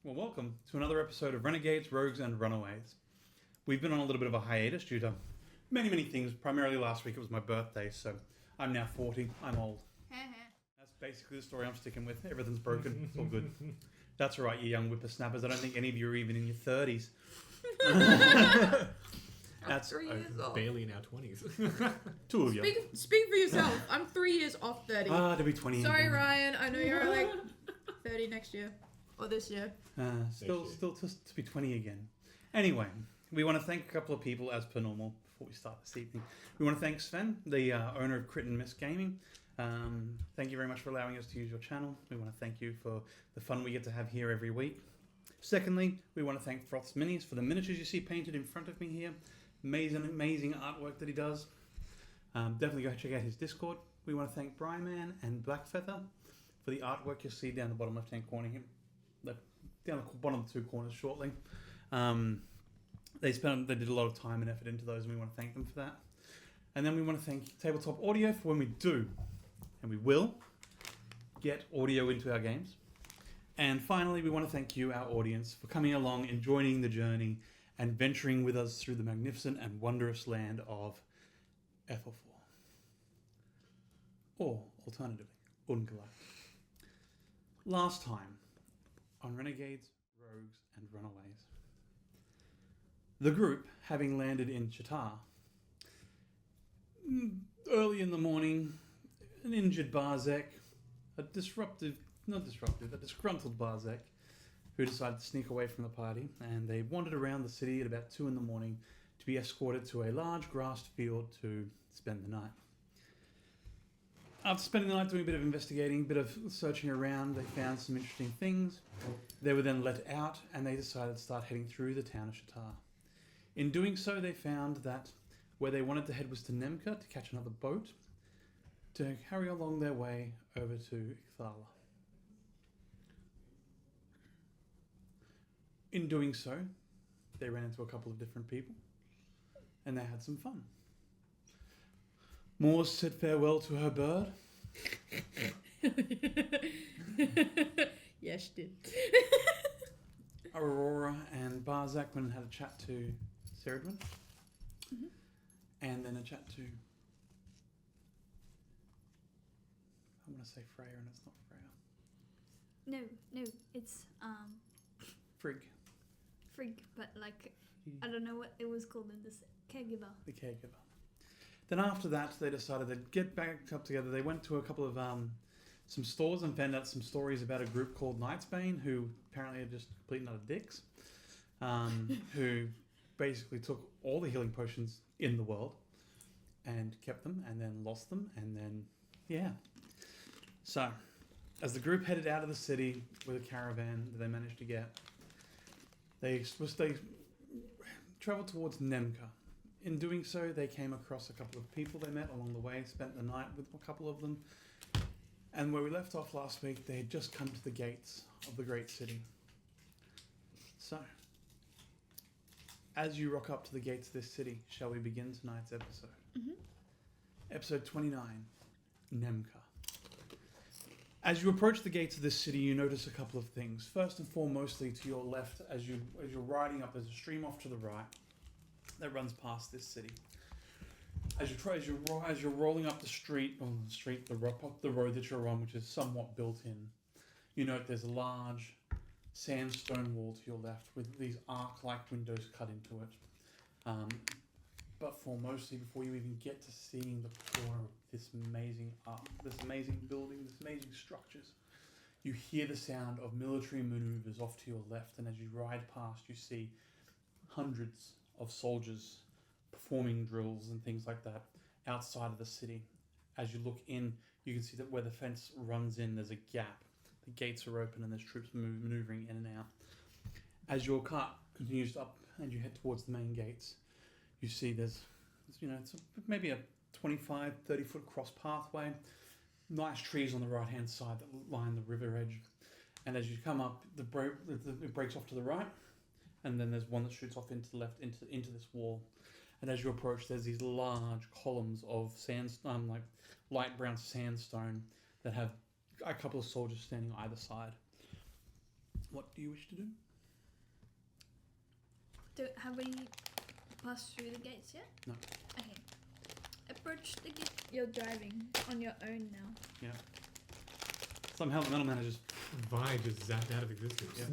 Well, welcome to another episode of Renegades, Rogues, and Runaways. We've been on a little bit of a hiatus due to many things. Primarily last week it was my birthday, so I'm now 40. I'm old. That's basically the story I'm sticking with. Everything's broken. It's all good. That's all right, you young whippersnappers. I don't think any of you are even in your 30s. That's 3 years off. Barely in our 20s. Two of you. Speak for yourself. I'm 3 years off 30. To be 20. Sorry, Ryan. I know you're like 30 next year. Or this year. Still to be 20 again. Anyway, we want to thank a couple of people as per normal before we start this evening. We want to thank Sven, the owner of Crit and Miss Gaming. Thank you very much for allowing us to use your channel. We want to thank you for the fun we get to have here every week. Secondly, we want to thank Froth's Minis for the miniatures you see painted in front of me here. Amazing artwork that he does. Definitely go check out his Discord. We want to thank Bryman and Blackfeather for the artwork you'll see down the bottom left-hand corner here. Down the bottom of the two corners shortly. They did a lot of time and effort into those, and we want to thank them for that. And then we want to thank Tabletop Audio for when we do, and we will, get audio into our games. And finally, we want to thank you, our audience, for coming along and joining the journey and venturing with us through the magnificent and wondrous land of Ethelfor. Or, alternatively, Ungala. Last time, on Renegades, Rogues, and Runaways, the group, having landed in Chittar, early in the morning, an injured Barzek, a disgruntled Barzek, who decided to sneak away from the party, and they wandered around the city at about 2 in the morning to be escorted to a large grassed field to spend the night. After spending the night doing a bit of investigating, a bit of searching around, they found some interesting things. They were then let out, and they decided to start heading through the town of Chittar. In doing so, they found that where they wanted to head was to Nemka to catch another boat to carry along their way over to Ixthala. In doing so, they ran into a couple of different people, and they had some fun. Mors said farewell to her bird. Yes, she did. Aurora and Barzak went and had a chat to Seridwin. Mm-hmm. And then a chat to... I want to say Freya, and it's not Freya. No, it's Frigg. Frig, but like I don't know what it was called in this caregiver. The caregiver. Then after that, they decided they'd get back up together. They went to a couple of some stores and found out some stories about a group called Knightsbane, who apparently are just complete and utter dicks, who basically took all the healing potions in the world and kept them and then lost them, and then, yeah. So, as the group headed out of the city with a caravan that they managed to get, they travelled towards Nemka. In doing so, they came across a couple of people they met along the way, spent the night with a couple of them. And where we left off last week, they had just come to the gates of the great city. So, as you rock up to the gates of this city, shall we begin tonight's episode? Mm-hmm. Episode 29, Nemka. As you approach the gates of this city, you notice a couple of things. First and foremostly, to your left, as you're riding up, there's a stream off to the right that runs past this city. As you're rolling up the road that you're on, which is somewhat built in, you note there's a large sandstone wall to your left with these arc-like windows cut into it. But foremostly, before you even get to seeing the core of this amazing art, this amazing building, this amazing structures, you hear the sound of military maneuvers off to your left, and as you ride past, you see hundreds of soldiers performing drills and things like that outside of the city. As you look in, you can see that where the fence runs in, there's a gap. The gates are open and there's troops maneuvering in and out. As your cart continues up and you head towards the main gates, you see there's it's maybe a 25, 30-foot cross pathway, nice trees on the right-hand side that line the river edge. And as you come up, it breaks off to the right, and then there's one that shoots off into the left into this wall. And as you approach, there's these large columns of sandstone, like light brown sandstone, that have a couple of soldiers standing either side. What do you wish to do? Have we passed through the gates yet? No. Okay. Approach the gate. You're driving on your own now. Yeah. Somehow the metal man has just... Vi just zapped out of existence. Yeah.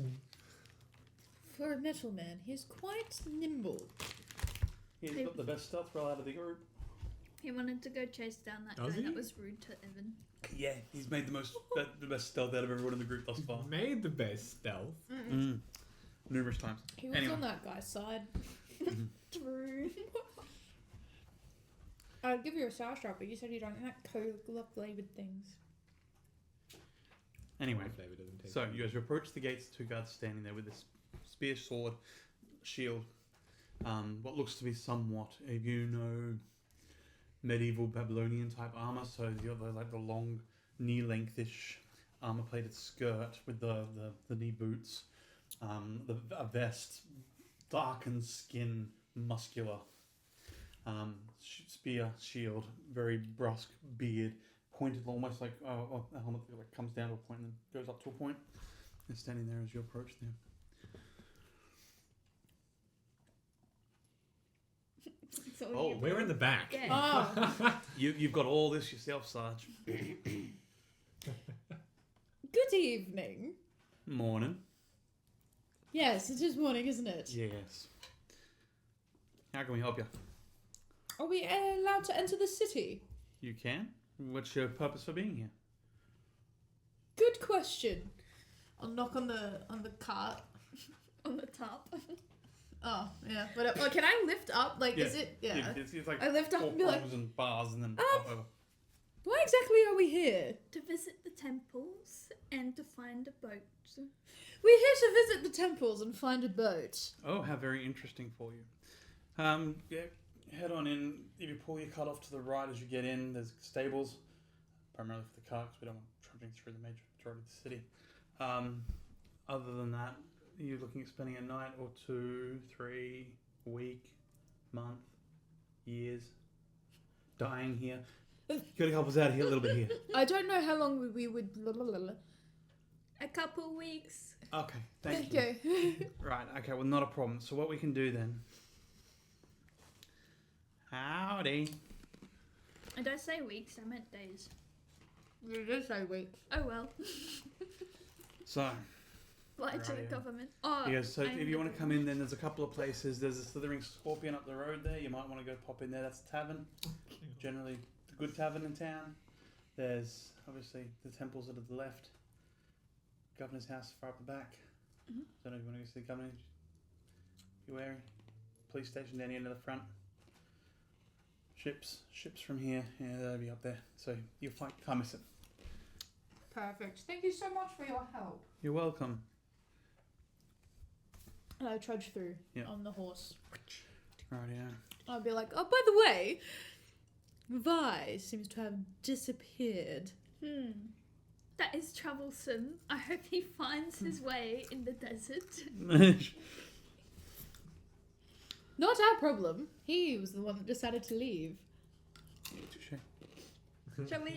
For a metal man, he's quite nimble. He's got the best stealth roll out of the group. He wanted to go chase down that Does guy he? that was rude to Evan. Yeah, he's made the best stealth out of everyone in the group thus far. Made the best stealth. Numerous times. He was Anyway. on that guy's side. True. I'd give you a sour strap, but you said you don't like cola-flavored things. Anyway, Flavor doesn't taste so good. you guys approach the gates, two guards standing there with this spear, sword, shield. What looks to be somewhat, medieval Babylonian type armor. So you got the long knee-lengthish armor-plated skirt with the knee boots, a vest, darkened skin, muscular. Spear, shield, very brusque beard, pointed almost like a helmet that like comes down to a point and then goes up to a point. And standing there as you approach them. So Oh, We're in the back. Yeah. Oh, You've got all this yourself, Sarge. good evening. Morning. Yes, it is morning, isn't it? Yes. How can we help you? Are we allowed to enter the city? You can. What's your purpose for being here? Good question. I'll knock on the cart. On the top. Oh, yeah. But can I lift up? Like, is it? Yeah. It's like I lift up four and be like, prongs and bars and then up over. why exactly are we here? To visit the temples and to find a boat. We're here to visit the temples and find a boat. Oh, how very interesting for you. Yeah, head on in. If you pull your cart off to the right as you get in, there's stables, primarily for the cart because we don't want trudging through the majority of the city. Other than that, you're looking at spending a night or 2, 3, a week, month, years, dying here. You gotta help us out here a little bit here. I don't know how long we would. A couple weeks. Okay, thank you. Okay. Right, okay, well, not a problem. So what we can do then... Howdy. And I say weeks, I meant days. You did say weeks. Oh well. So, Lie to the Right. government. Oh, yeah, so I if am you the want to come in, then there's a couple of places. There's a slithering scorpion up the road there. You might want to go pop in there. That's a tavern. Generally, a good tavern in town. There's obviously the temples that are to the left. Governor's house far up the back. Mhm. Don't know if you want to go see the governor. Be wary. Police station down the end of the front. Ships from here. Yeah, they'll be up there. So you'll can't miss it. Perfect. Thank you so much for your help. You're welcome. And I trudge through Yeah. on the horse. Right, yeah. I'll be like, oh, by the way, Vi seems to have disappeared. That is troublesome. I hope he finds his way in the desert. Not our problem. He was the one that decided to leave. Touche.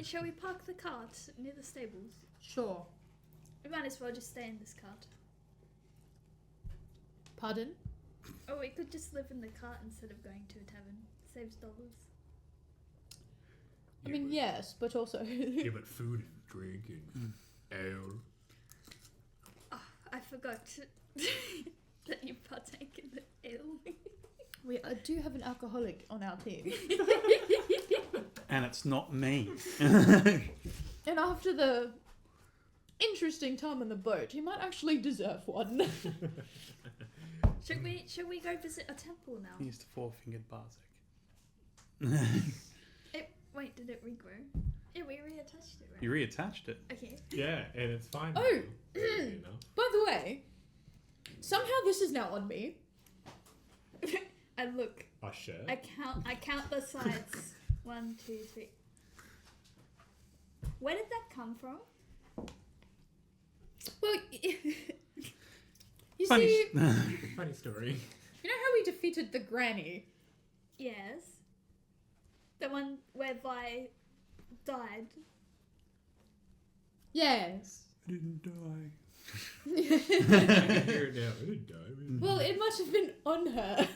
Shall we park the cart near the stables? Sure. We might as well just stay in this cart. Pardon? Or we could just live in the cart instead of going to a tavern. Saves dollars. I mean, yes, but also. Yeah, but food and drink and ale. Oh, I forgot that you partake in the ale. We do have an alcoholic on our team. And it's not me. And after the interesting time on the boat, he might actually deserve one. Should we go visit a temple now? He's the four-fingered Barzik. Wait, did it regrow? Yeah, we reattached it, right? You reattached it. Okay. Yeah, and it's fine. Oh. now, weirdly enough. By the way, somehow this is now on me. I look. Our shirt. I count the sides. 1, 2, 3. Where did that come from? Well, you Funny. see, Funny story. you know how we defeated the granny? Yes. The one where Vi died. Yes. I didn't die. Here now, a diamond. Well, it must have been on her,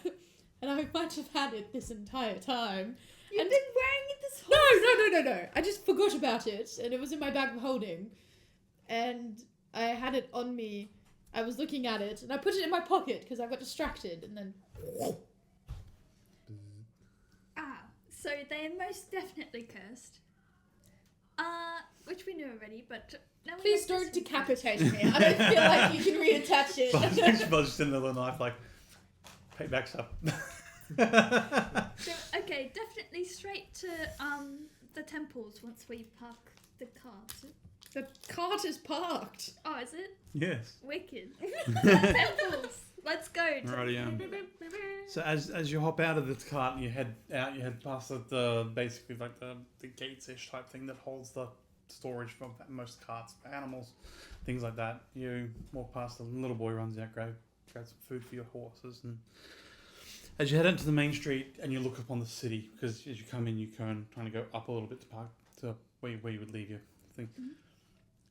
and I might have had it this entire time. You've And- been wearing it this whole No. I just forgot about it, and it was in my bag of holding. And I had it on me. I was looking at it, and I put it in my pocket because I got distracted, and then... Ah, so they are most definitely cursed. Which we knew already, but now we Please know don't this- decapitate me. I don't feel like you can reattach it. Buzz just in the little knife, like, payback's up. So, okay, definitely straight to the temples once we park the cart. The cart is parked. Oh, is it? Yes. Wicked. Temples. Let's go. Alrighty, So as you hop out of the cart and you head out, you head past the basically like the gates-ish type thing that holds the storage for most carts, animals, things like that. You walk past, the little boy runs out, grab some food for your horses, and as you head into the main street and you look up on the city, because as you come in, you can kind of go up a little bit to park to where you would leave your thing. Mhm.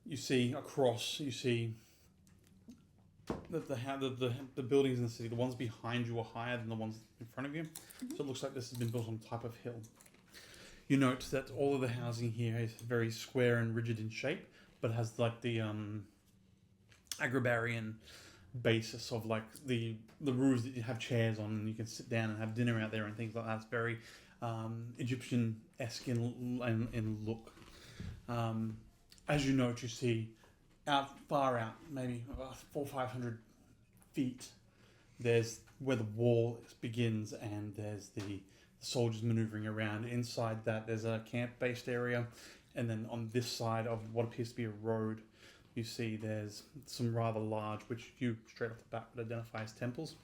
You see across, you see the buildings in the city, the ones behind you are higher than the ones in front of you. Mhm. So it looks like this has been built on a type of hill. You note that all of the housing here is very square and rigid in shape, but has like the agribarian basis of like the roofs that you have chairs on and you can sit down and have dinner out there and things like that. It's very Egyptian-esque in look. As you note, you see far out, maybe 400 or 500 feet, there's where the wall begins, and there's the soldiers maneuvering around. Inside that, there's a camp-based area, and then on this side of what appears to be a road, you see there's some rather large, which you straight off the bat would identify as temples.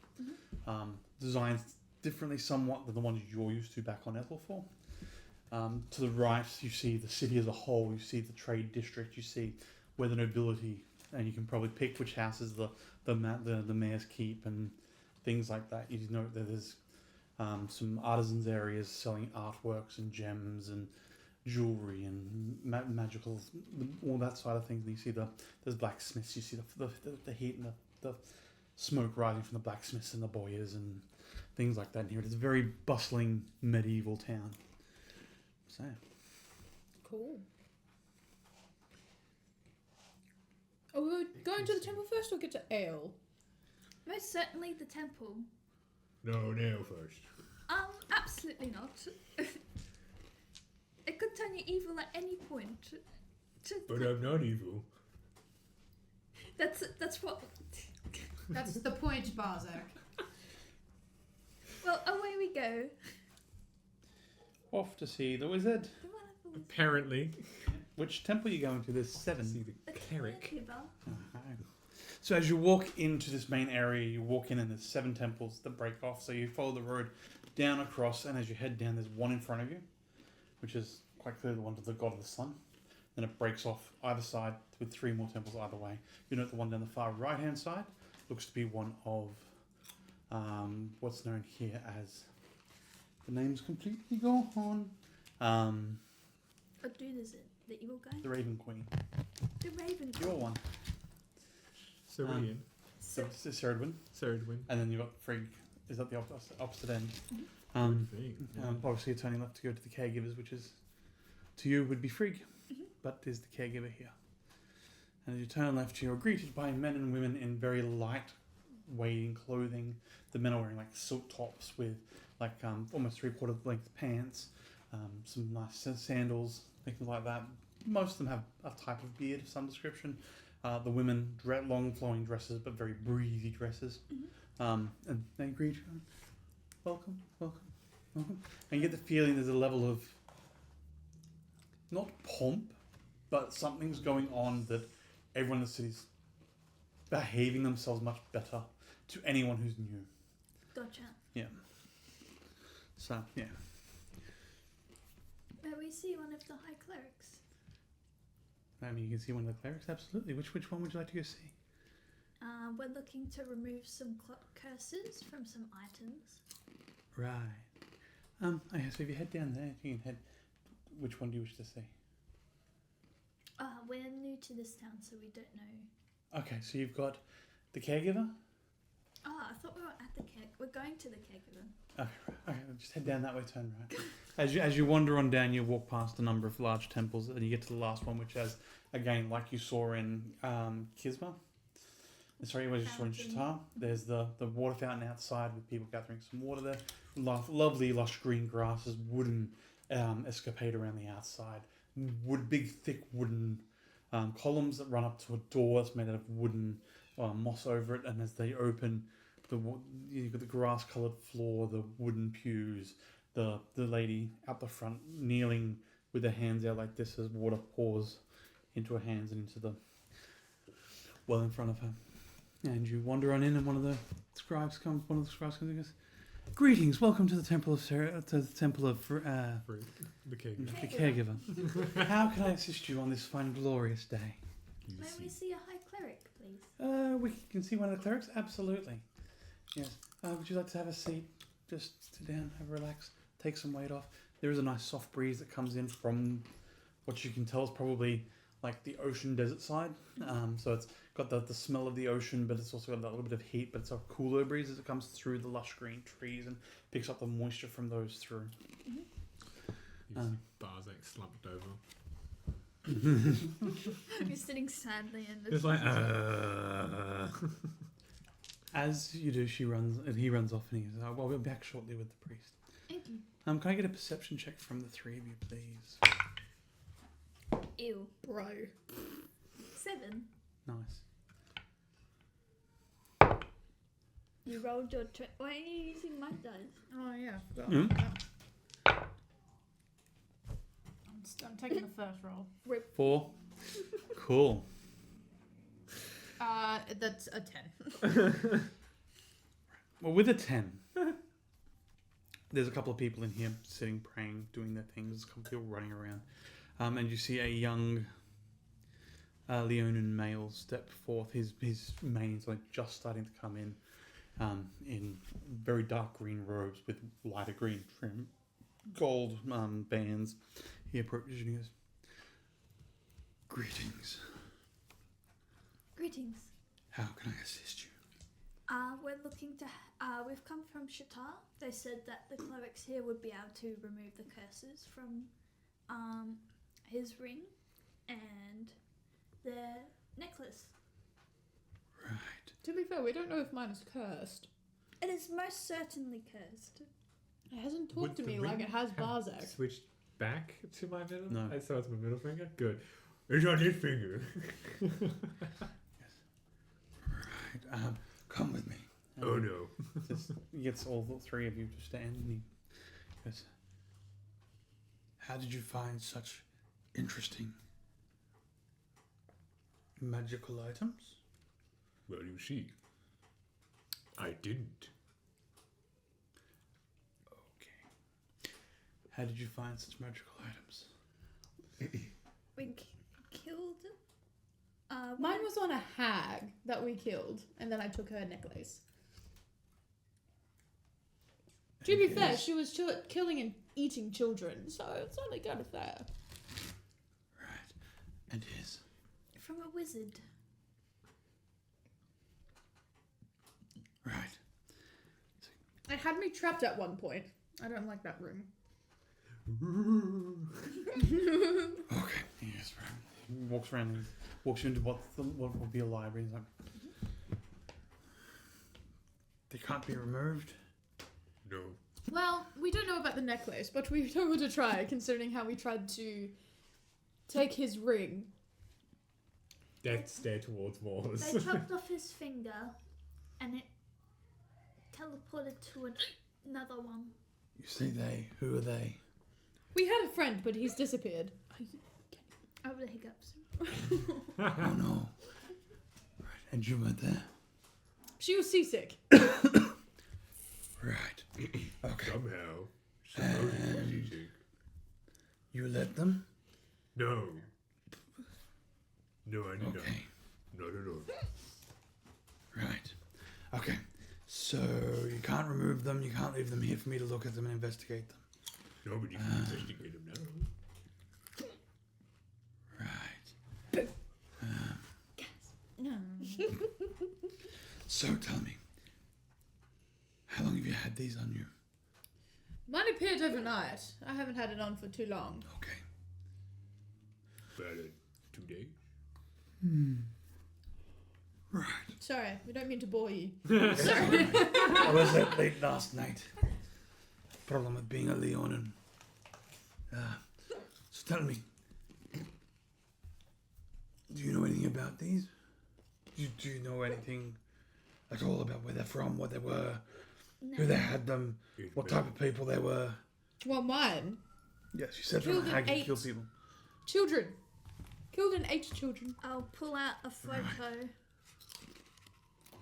Designed differently somewhat than the ones you're used to back on Ethelfall. To the right, you see the city as a whole. You see the trade district. You see where the nobility, and you can probably pick which house is the mayor's keep and things like that. You know that there's some artisans areas selling artworks and gems and jewelry and magical, all that side of things. And you see there's blacksmiths. You see the heat and the smoke rising from the blacksmiths and the bowyers and things like that. And here it is a very bustling medieval town. So. Cool. Are we going to the temple first or get to Ale? Most certainly the temple. No, now first. Absolutely not. It could turn you evil at any point. But I'm not evil. That's what. That's the point, Barzak. Well, away we go. Off to see the wizard. The one of the Apparently. Which temple are you going to? There's 7. See the cleric. So as you walk into this main area, you walk in and there's 7 temples that break off. So you follow the road down across, and as you head down, there's one in front of you, which is quite clearly the one to the god of the sun. Then it breaks off either side with 3 more temples either way. You note the one down the far right-hand side looks to be one of what's known here as, the name's completely gone. What dude is it? The evil guy? The Raven Queen. The Raven. Your one. Sirian. So it's Ceridwen. Sirian. And then you've got Frigg, is at the opposite end. Yeah. Obviously, you're turning left to go to the caregivers, which is, to you, would be Frigg, but is the caregiver here. And as you turn left, you're greeted by men and women in very light weighting clothing. The men are wearing like silk tops with like almost 3/4 length pants, some nice sandals, things like that. Most of them have a type of beard of some description. The women, long flowing dresses, but very breezy dresses. And they greet you. Welcome, welcome, welcome. And you get the feeling there's a level of, not pomp, but something's going on that everyone in the city's behaving themselves much better to anyone who's new. Gotcha. So, yeah. May we see one of the high clerics? I mean, you can see one of the clerics, absolutely. Which one would you like to go see? We're looking to remove some curses from some items. Right. Okay, so if you head down there, you can head. Which one do you wish to see? We're new to this town, so we don't know Okay, so you've got the caregiver. Oh, I thought we were at the care. We're going to the caregiver. Okay, just head down that way, turn right. As you wander on down, you walk past a number of large temples, and you get to the last one, which has, again, like you saw in Kisma. Sorry, what you saw in Shatar. There's the water fountain outside with people gathering some water there. Lovely, lush green grasses, wooden escapade around the outside. Big, thick wooden columns that run up to a door that's made out of wooden moss over it, and as they open, you've got the grass-coloured floor, the wooden pews, the lady out the front kneeling with her hands out like this as water pours into her hands and into the well in front of her. And you wander on in, and one of the scribes comes and goes, "Greetings, welcome to the temple of the caregiver. How can I assist you on this fine, glorious day?" May we see a high cleric, please? We can see one of the clerics. Absolutely. Yes. Would you like to have a seat? Just sit down, have a relax, take some weight off. There is a nice soft breeze that comes in from what you can tell is probably like the ocean desert side. So it's got the smell of the ocean, but it's also got a little bit of heat, but it's a cooler breeze as it comes through the lush green trees and picks up the moisture from those through. Barzak slumped over. You're sitting sadly in the. It's like, As you do, he runs off and he goes, "I'll be back shortly with the priest." Thank you. Can I get a perception check from the three of you, please? Ew. Bro. 7. Nice. You rolled your. Why are you using my dice? Oh yeah, I forgot. Mm. I'm taking the first roll. 4. Cool. That's a 10. Well, with a 10, there's a couple of people in here sitting, praying, doing their things. There's a couple of people running around. And you see a young Leonin male step forth. His mane's like just starting to come in very dark green robes with lighter green trim, gold bands. He approaches you and he goes, "Greetings. Greetings. How can I assist you?" We're looking to. We've come from Shatar. They said that the clerics here would be able to remove the curses from his ring and the necklace. Right. To be fair, we don't know if mine is cursed. It is most certainly cursed. It hasn't Would talked to the me like ring it has have Barzak. switched back to my middle? No. I saw it's my middle finger. Good. It's on his finger. Right. Come with me. Oh no. He gets all the three of you to stand and he goes, "How did you find such interesting magical items?" Well, you see, I didn't. Okay. How did you find such magical items? We killed. Mine was on a hag that we killed, and then I took her necklace. To be fair, she was killing and eating children, so it's only kind of fair. Right. And his? From a wizard. Right. It had me trapped at one point. I don't like that room. Okay. Yes, right. He walks around and walks into what will be a library. He's like, "They can't be removed." No. Well, we don't know about the necklace, but we don't want to try, considering how we tried to take his ring. Death stare towards walls. They chopped off his finger, and it teleported to another one. You say they. Who are they? We had a friend, but he's disappeared. Over the hiccups. Oh no. Right. And you weren't there? She was seasick. Right. Okay. Somehow. Supposedly. You let them? No. No, I did not. Okay. Not at all. Right. Okay. So you can't remove them. You can't leave them here for me to look at them and investigate them. No, but you can investigate them now. Right. No. So tell me, how long have you had these on you? Mine appeared overnight. I haven't had it on for too long. Okay. About 2 days. Right. Sorry, we don't mean to bore you. Sorry. I was out late last night. Problem with being a Leonin. So tell me, do you know anything about these? Do you know anything at all about where they're from, what they were, who they had them, what type of people they were? Well, mine. Yes, you said Killed from a hag and you killed ate. people. Children. Killed and ate children. I'll pull out a photo.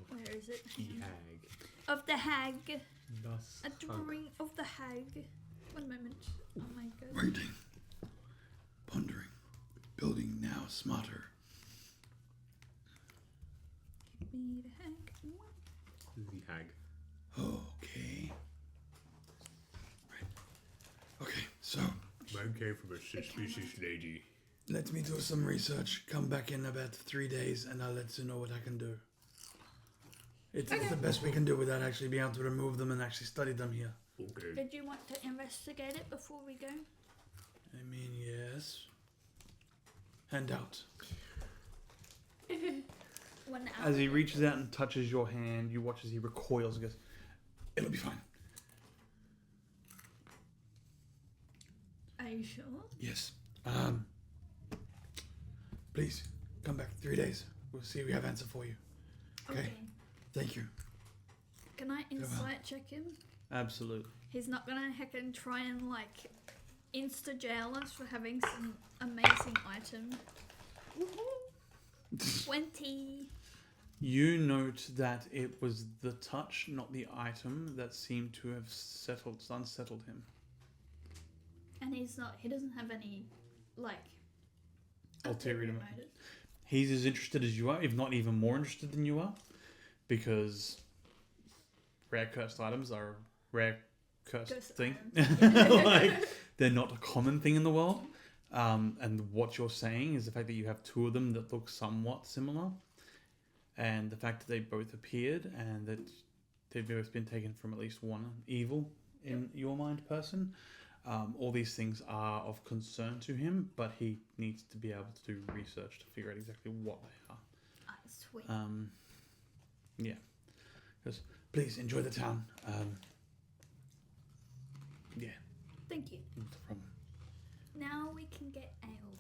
Where is it? Hag. Of the hag. Thus A drawing of the hag. One moment. Oh my god. Waiting, pondering, building now smarter. Give me the hag. the hag. Okay. Right. Okay, so Mine came from a suspicious lady. let me do some research. Come back in about 3 days and I'll let you know what I can do. It's the best we can do without actually being able to remove them and actually study them here. Okay. Did you want to investigate it before we go? I mean, yes. Hand out. 1 hour. As he reaches out and touches your hand, you watch as he recoils and goes, "It'll be fine." Are you sure? Yes. Please, come back in 3 days. We'll see if we have answer for you. Okay. Thank you. Can I insight check him? Absolutely. He's not gonna heckin' try and like insta jail us for having some amazing item. 20. You note that it was the touch, not the item, that seemed to have unsettled him. And he doesn't have any like Ulterior motive. He's as interested as you are, if not even more interested than you are, because rare cursed items are a rare cursed thing. Like, they're not a common thing in the world. And what you're saying is the fact that you have two of them that look somewhat similar, and the fact that they both appeared and that they've both been taken from at least one evil in your mind person. All these things are of concern to him, but he needs to be able to do research to figure out exactly what they are. Ah, sweet. Yeah. Because please enjoy the town. Yeah, Thank you. not a problem. Now we can get ale.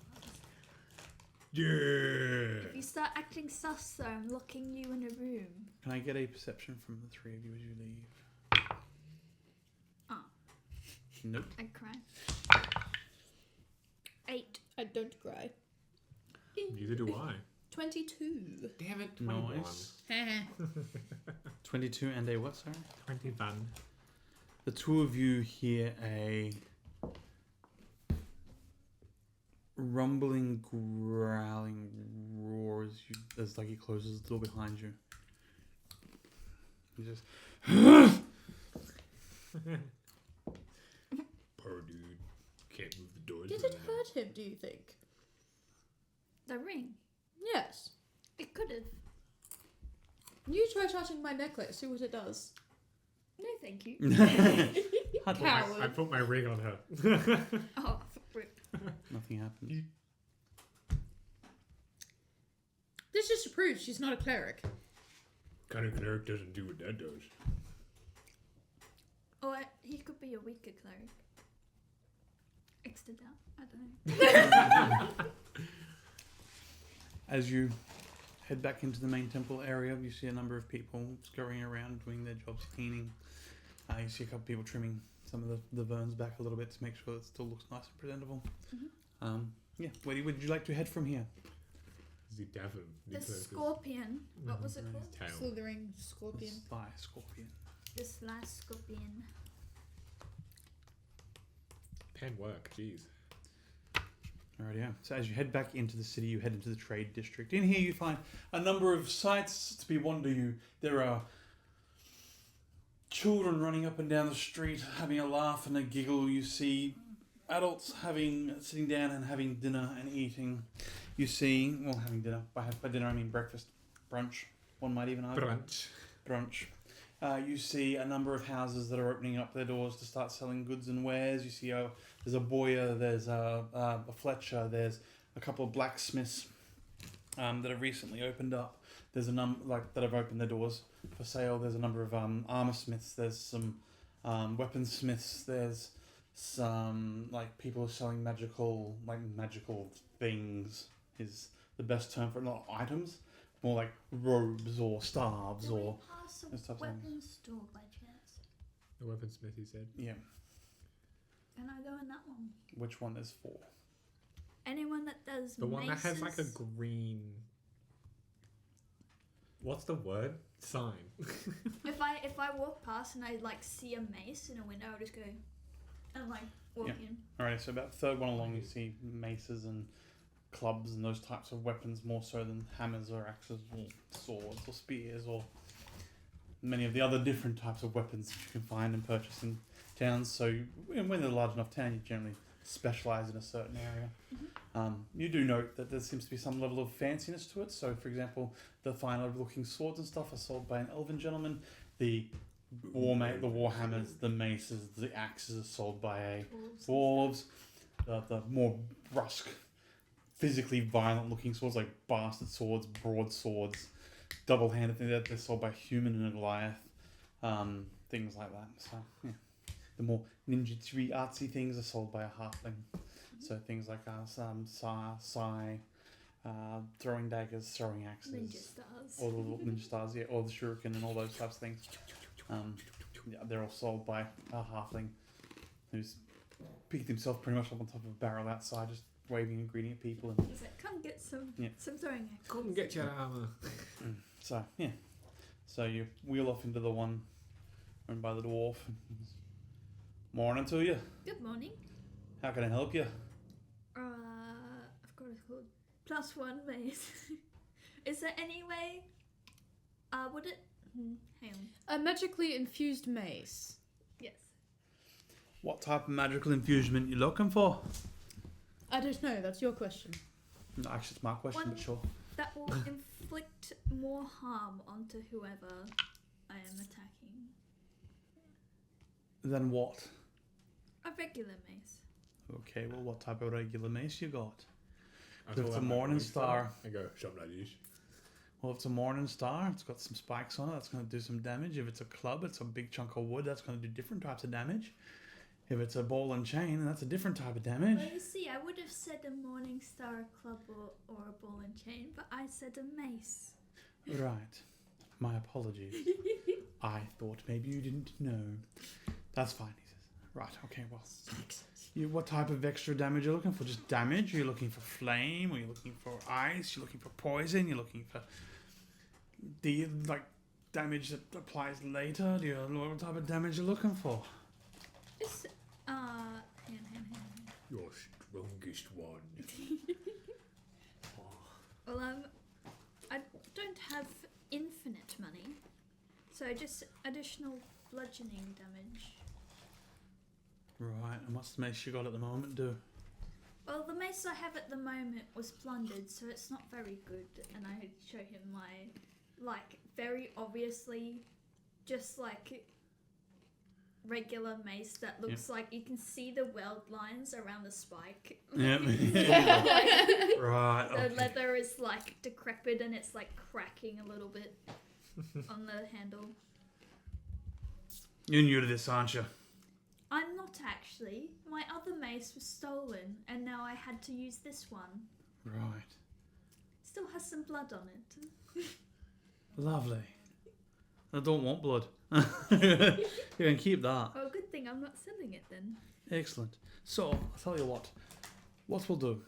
Yeah. If you start acting sus, though, I'm locking you in a room. Can I get a perception from the three of you as you leave? Ah, Nope. I cry. 8. I don't cry. Neither do I. 22. Damn it. 21. Nice. 22 and a what, sorry? 21. The two of you hear a rumbling, growling roar as like he closes the door behind you. He just Poor dude. Can't move the doors. Did it hurt him, do you think? The ring. Yes. It could have. You try touching my necklace, see what it does. No, thank you. Coward. I put my ring on her. Oh, rip. nothing happens. This just proves she's not a cleric. Kind of cleric doesn't do what that does. Or he could be a weaker cleric. Extra down. I don't know. As you head back into the main temple area, you see a number of people scurrying around doing their jobs, cleaning. You see a couple of people trimming some of the verns back a little bit to make sure it still looks nice and presentable. Mhm. Yeah, where would you like to head from here? The devil. The scorpion. What was it called? Tail. Slithering scorpion. The sly scorpion. The slash scorpion. Pen work, jeez. Alright, yeah. So as you head back into the city, you head into the trade district. In here you find a number of sights to be wonder you. There are children running up and down the street, having a laugh and a giggle. You see adults sitting down and having dinner and eating. You see, well, having dinner. By dinner I mean breakfast. brunch. One might even argue. Brunch. You see a number of houses that are opening up their doors to start selling goods and wares. You see there's a Boyer, there's a Fletcher, there's a couple of blacksmiths that have recently opened up. There's a number that have opened their doors for sale. There's a number of armor smiths. There's some weaponsmiths. There's some people selling magical things is the best term for it. Not items, more like robes or staves Do we or pass those types a of weapons store by chance? The weaponsmith, he said. yeah. Can I go in that one? Which one is for? Anyone that does The one that has like a maces? green. What's the word? Sign. If I walk past and I see a mace in a window, I'll just go and walk Yeah. in. Alright, so about the third one along, you see maces and clubs and those types of weapons more so than hammers or axes or swords or spears or many of the other different types of weapons that you can find and purchase in towns. So when they're a large enough town, you generally specialise in a certain area. You do note that there seems to be some level of fanciness to it. So, for example, the finer looking swords and stuff are sold by an elven gentleman. The war hammers, the maces, the axes are sold by a dwarves. The more brusque, physically violent looking swords like bastard swords, broadswords, double-handed things, they're sold by human and a Goliath. Things like that. So, yeah. The more ninja-tree artsy things are sold by a halfling. So things like sai, throwing daggers, throwing axes, Ninja stars. all the little ninja stars, yeah, or the shuriken and all those types of things. Yeah, they're all sold by a halfling who's picked himself pretty much up on top of a barrel outside, just waving and greeting at people. And He's like, come get some Yeah. throwing axes. Come get your armor. so yeah, so you wheel off into the one owned by the dwarf. Morning to you. Good morning. How can I help you? I've got it called +1 mace. Is there any way? Would it? Hang on. A magically infused mace. Yes. What type of magical infusement you looking for? I don't know. That's your question. No, actually, it's my question, One- but sure. That will inflict more harm onto whoever I am attacking. Then what? A regular mace. Okay, well, what type of regular mace you got? I If thought it's a that might morning be star. fun. I go, something like this. Well, if it's a morning star, it's got some spikes on it, that's going to do some damage. If it's a club, it's a big chunk of wood, that's going to do different types of damage. If it's a ball and chain, that's a different type of damage. Well, you see, I would have said a morning star, a club, or a ball and chain, but I said a mace. Right. My apologies. I thought maybe you didn't know. That's fine, he says. Right, okay, well. What type of extra damage are you looking for? Just damage? Are you looking for flame? Are you looking for ice? You're looking for poison? You're looking for damage that applies later? Do you know what type of damage you're looking for? It's, hand. Your strongest one. Well, I don't have infinite money, so just additional bludgeoning damage. Right, and what's the mace you got at the moment do? Well, the mace I have at the moment was plundered, so it's not very good, and I show him my, very obviously, just regular mace that looks like you can see the weld lines around the spike. Yep. Right, The okay. leather is decrepit and it's cracking a little bit on the handle. You're new to this, aren't you? I'm not actually. My other mace was stolen, and now I had to use this one. Right. Still has some blood on it. Lovely. I don't want blood. You can keep that. Oh, good thing I'm not selling it then. Excellent. So, I'll tell you what. What we'll do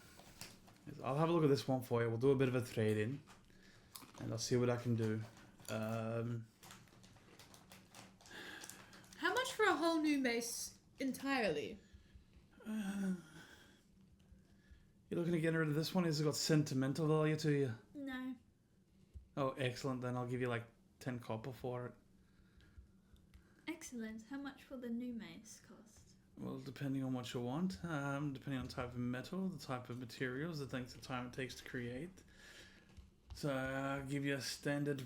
is I'll have a look at this one for you. We'll do a bit of a trade-in. And I'll see what I can do. How much for a whole new mace entirely? You're looking to get rid of this one? Has it got sentimental value to you? No. Oh, excellent. Then I'll give you 10 copper for it. Excellent. How much will the new mace cost? Well, depending on what you want, depending on type of metal, the type of materials, the things, the time it takes to create. So I'll give you a standard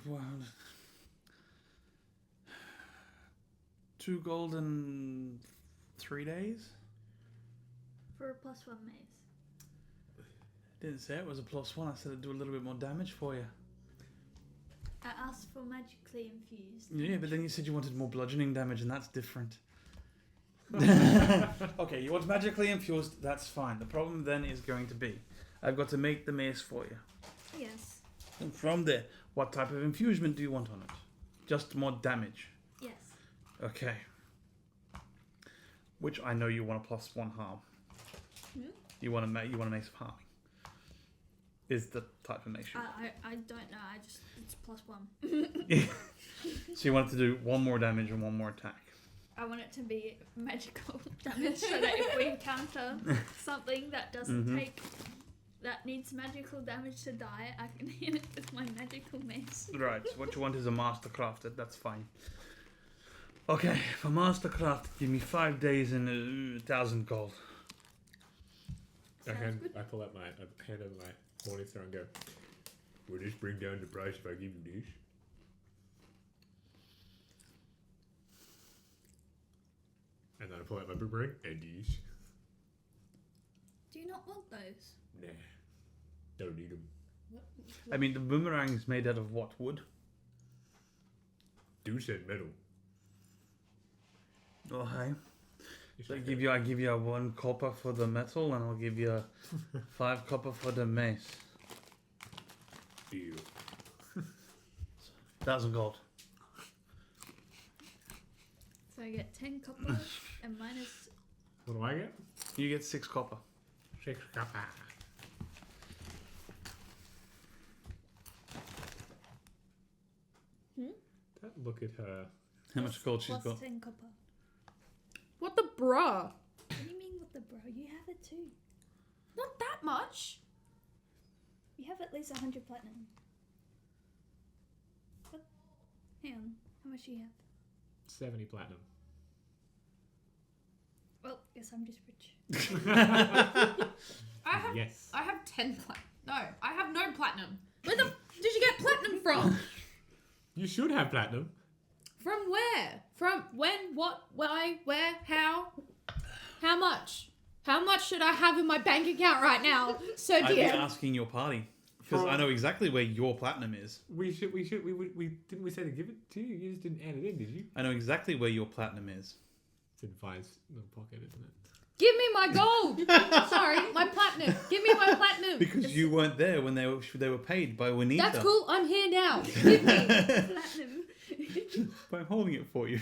2 gold in 3 days. For a +1 mace. Didn't say it was a +1. I said it'd do a little bit more damage for you. I asked for magically infused. Yeah, but then you said you wanted more bludgeoning damage, and that's different. Okay, you want magically infused, that's fine. The problem then is going to be, I've got to make the mace for you. Yes. And from there, what type of infusement do you want on it? Just more damage. Yes. Okay. Which I know you want a +1 harm. Hmm? You want a mace of harming. Is the type of mace you want. I don't know. It's +1. So you want it to do 1 more damage and 1 more attack. I want it to be magical damage so that if we encounter something that doesn't take, that needs magical damage to die, I can hit it with my magical mace. Right, so what you want is a master crafted, that's fine. Okay, for master crafted, give me 5 days and 1,000 gold. I Sounds good. pull out my hand over my Morningstar and go, will this bring down the price if I give you this? And then I pull out my boomerang and these. Do you not want those? Nah, don't need them. I mean, the boomerang is made out of what, wood? Dude said metal. Okay. It's So I like give you 1 copper for the metal, and I'll give you 5 copper for the mace. Deal. 1,000 gold. So I get 10 copper and minus. What do I get? You get 6 copper. 6 copper. Don't look at her. How much gold she's plus got? 10 copper. What the bruh? What do you mean with the bro? You have it too. Not that much. You have at least 100 platinum. What? Hang on. How much do you have? 70 platinum. Well, guess I'm just rich. Yes. I have 10 platinum. No, I have no platinum. Where the did you get platinum from? You should have platinum. From where? From when? What? Why? Where? How? How much? How much should I have in my bank account right now? So I'd be dear. asking your party. Because I know exactly where your platinum is. We didn't we say to give it to you? You just didn't add it in, did you? I know exactly where your platinum is. It's in Vi's little pocket, isn't it? Give me my gold. Sorry, my platinum. Give me my platinum. Because you weren't there when they were paid by Juanita. That's cool. I'm here now. Give me. Platinum. By holding it for you.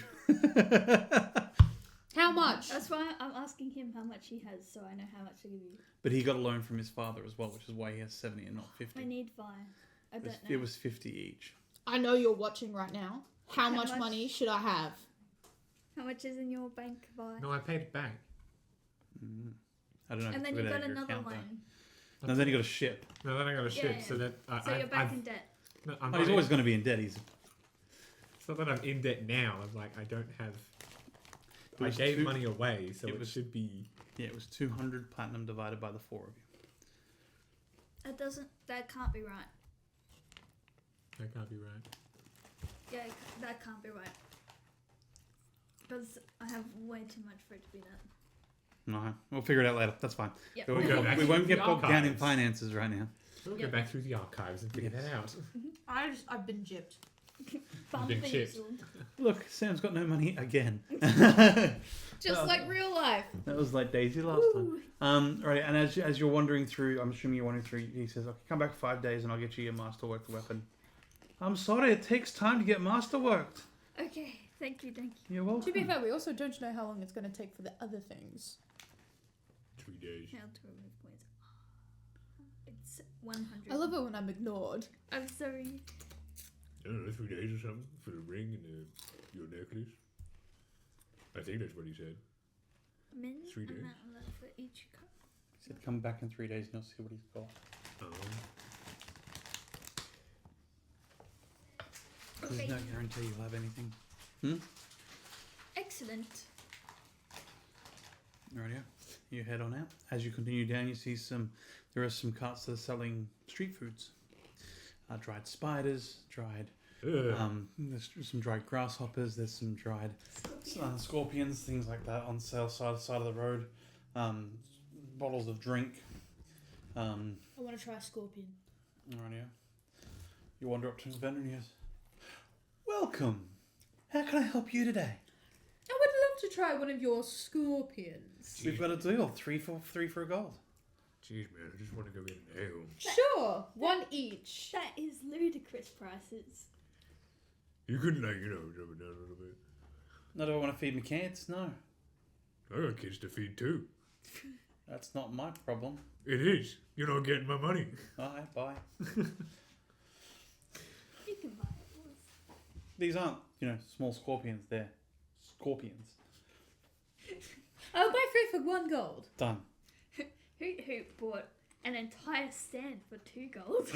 How much? That's why I'm asking him how much he has, so I know how much to give you. But he got a loan from his father as well, which is why he has 70 and not 50. I need 5. I don't know. It was 50 each. I know you're watching right now. How How much much? money should I have? How much is in your bank, Vi? No, I paid it back. I don't know. if And it's then you within got your another account, though. loan. No, then you got a ship. No, then I got a ship, Yeah. so that So you're back in debt. No, I'm Oh, not he's always going to be in debt. He's It's not that I'm in debt now. I'm like, I don't have. It I was gave two- money away, so it it was- should be. yeah, it was 200 platinum divided by the 4 of you. That can't be right. That can't be right. Yeah, that can't be right. Because I have way too much for it to be that. No, we'll figure it out later. That's fine. Yep. We, Go back we to won't the get bogged down in archives. finances right now. We'll Yeah. go back through the archives and figure Yes. that out. I've been gypped. been chipped. Bamboozled. Look, Sam's got no money again. Just Oh. like real life. That was like Daisy last time. Right, and as you're wandering through, I'm assuming you're wandering through, he says, okay, come back 5 days and I'll get you your masterworked weapon. I'm sorry, it takes time to get masterworked. Okay, thank you. You're welcome. To be fair, we also don't know how long it's going to take for the other things. 3 days. Now to remove points. It's 100. I love it when I'm ignored. I'm sorry. I don't know, 3 days or something for the ring and your necklace. I think that's what he said. Min 3 days. amount left for each cup. He said, come back in 3 days and you'll see what he's got. There's Okay. no guarantee you'll have anything. Excellent. Rightio. You head on out. As you continue down, you see there are some carts that are selling street foods. dried spiders, dried there's some dried grasshoppers. There's some dried scorpions, things like that on sale side of the road. Bottles of drink. I want to try a scorpion. Right here. You wander up to the vendor and he goes, "Welcome. How can I help you today?" I would love to try one of your scorpions. We've got a deal. Three for a gold. Jeez, man, I just want to go get an ale. Sure, one each. That is ludicrous prices. You couldn't, like, drop it down a little bit. No, do I want to feed my kids? No. I got kids to feed too. That's not my problem. It is. You're not getting my money. Alright, bye. You can buy it. These aren't, small scorpions. They're scorpions. I'll buy 3 for 1 gold. Done. Hoot bought an entire stand for 2 gold.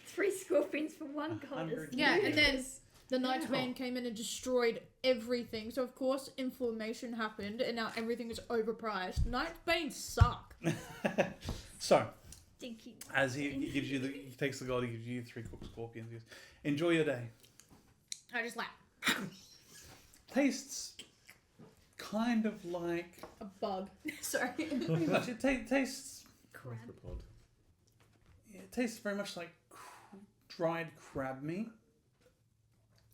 3 scorpions for 1 gold. 100. Yeah, and then the Night Bane came in and destroyed everything. So of course inflammation happened, and now everything is overpriced. Night Banes suck. So, Stinky. as he gives you he takes the gold, he gives you 3 cooked scorpions. He goes, "Enjoy your day." I just like Tastes kind of like a bug. Sorry. pretty much. It tastes. Crab. It tastes very much like dried crab meat.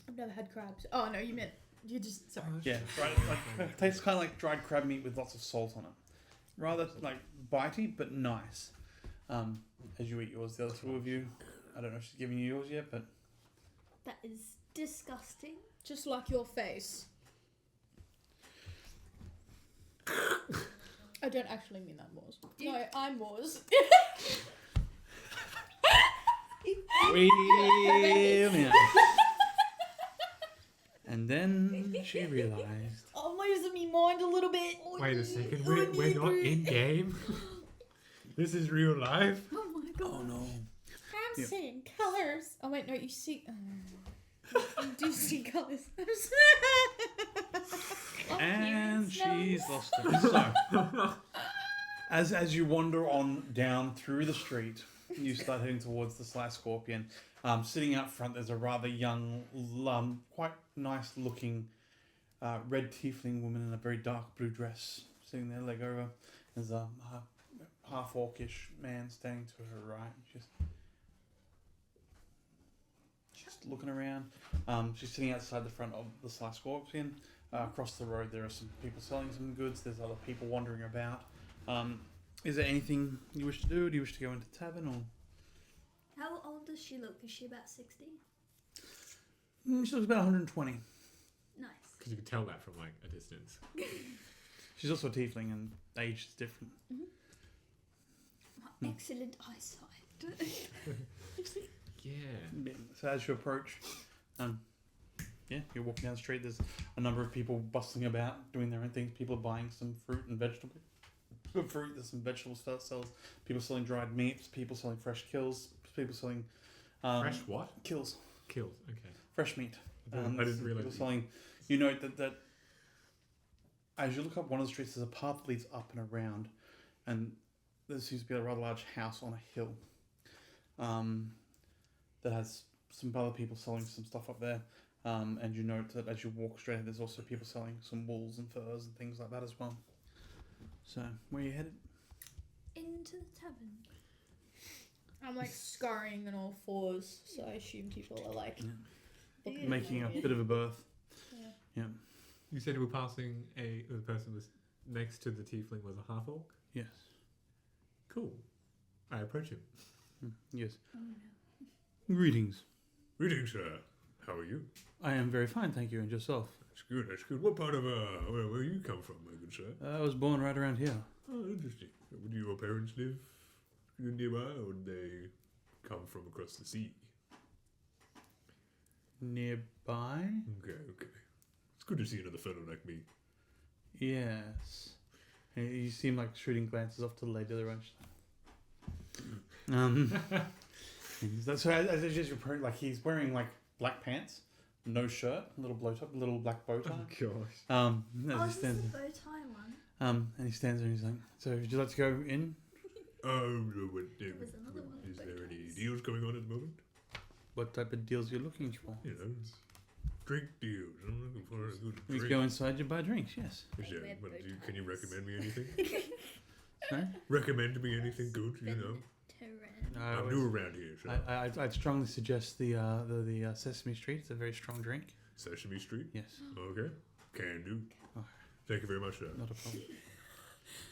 I've never had crabs. Oh no, you meant you just sorry. Yeah, right. It tastes kind of like dried crab meat with lots of salt on it. Rather like bitey, but nice. As you eat yours, the other 2 of you, I don't know if she's giving you yours yet, but That is disgusting. Just like your face. I don't actually mean that, Moors. No, I'm Moors. brilliant. And then she realised. I'm losing me mind a little bit. Wait a second, we're not in game. This is real life. Oh my god. Oh no. I'm Yeah. seeing colours. Oh wait, no, you see. You do see colours. And she's lost it. So, as you wander on down through the street, you start heading towards the Sly Scorpion. Sitting out front, there's a rather young, quite nice looking red tiefling woman in a very dark blue dress, sitting there, leg over. There's a half orcish man standing to her right. Just looking around. She's sitting outside the front of the Sly Scorpion. Across the road, there are some people selling some goods. There's other people wandering about. Is there anything you wish to do? Do you wish to go into the tavern or? How old does she look? Is she about 60? She looks about 120. Nice. Because you can tell that from, like, a distance. She's also a tiefling and age is different. Excellent eyesight. Yeah. So as you approach, you're walking down the street. There's a number of people bustling about, doing their own things. People are buying some fruit and vegetables. There's some vegetables sales. People selling dried meats. People selling fresh kills. People selling Fresh what? kills. Kills. Okay. Fresh meat. I didn't realise. People selling. You note that as you look up one of the streets, there's a path that leads up and around, and there seems to be a rather large house on a hill. That has some other people selling some stuff up there. And you note that as you walk straight ahead, there's also people selling some wools and furs and things like that as well. So, where are you headed? Into the tavern. I'm like scurrying on all 4s, so I assume people are like looking Making a at me. bit of a berth. Yeah. You said you were passing the person was next to the tiefling was a half orc? Yes. Cool. I approach him. Yes. Oh no. Greetings. Greetings, sir. How are you? I am very fine, thank you. And yourself? That's good, that's good. What part of, where you come from, my good sir? I was born right around here. Oh, interesting. Would your parents live nearby, or did they come from across the sea? Nearby? Okay. It's good to see another fellow like me. Yes. You seem like shooting glances off to the lady to the right. So as you approach, like he's wearing like black pants, no shirt, little black bow tie. gosh. As Oh, he this is stands the there. bow tie one. And he stands there and he's like, "So would you like to go in?" Oh, no, There was another one. is with there bow any ties. deals going on at the moment? What type of deals you're looking for? You know, drink deals. I'm looking for a good We drink. go inside, you buy drinks, yes. Is there, Red what, bow can you ties. recommend me anything? No? Recommend me anything good, you know? No, I'm new around here, so. I'd strongly suggest the Sesame Street. It's a very strong drink. Sesame Street? Yes, Okay. Can do. Oh. Thank you very much, sir. not a problem.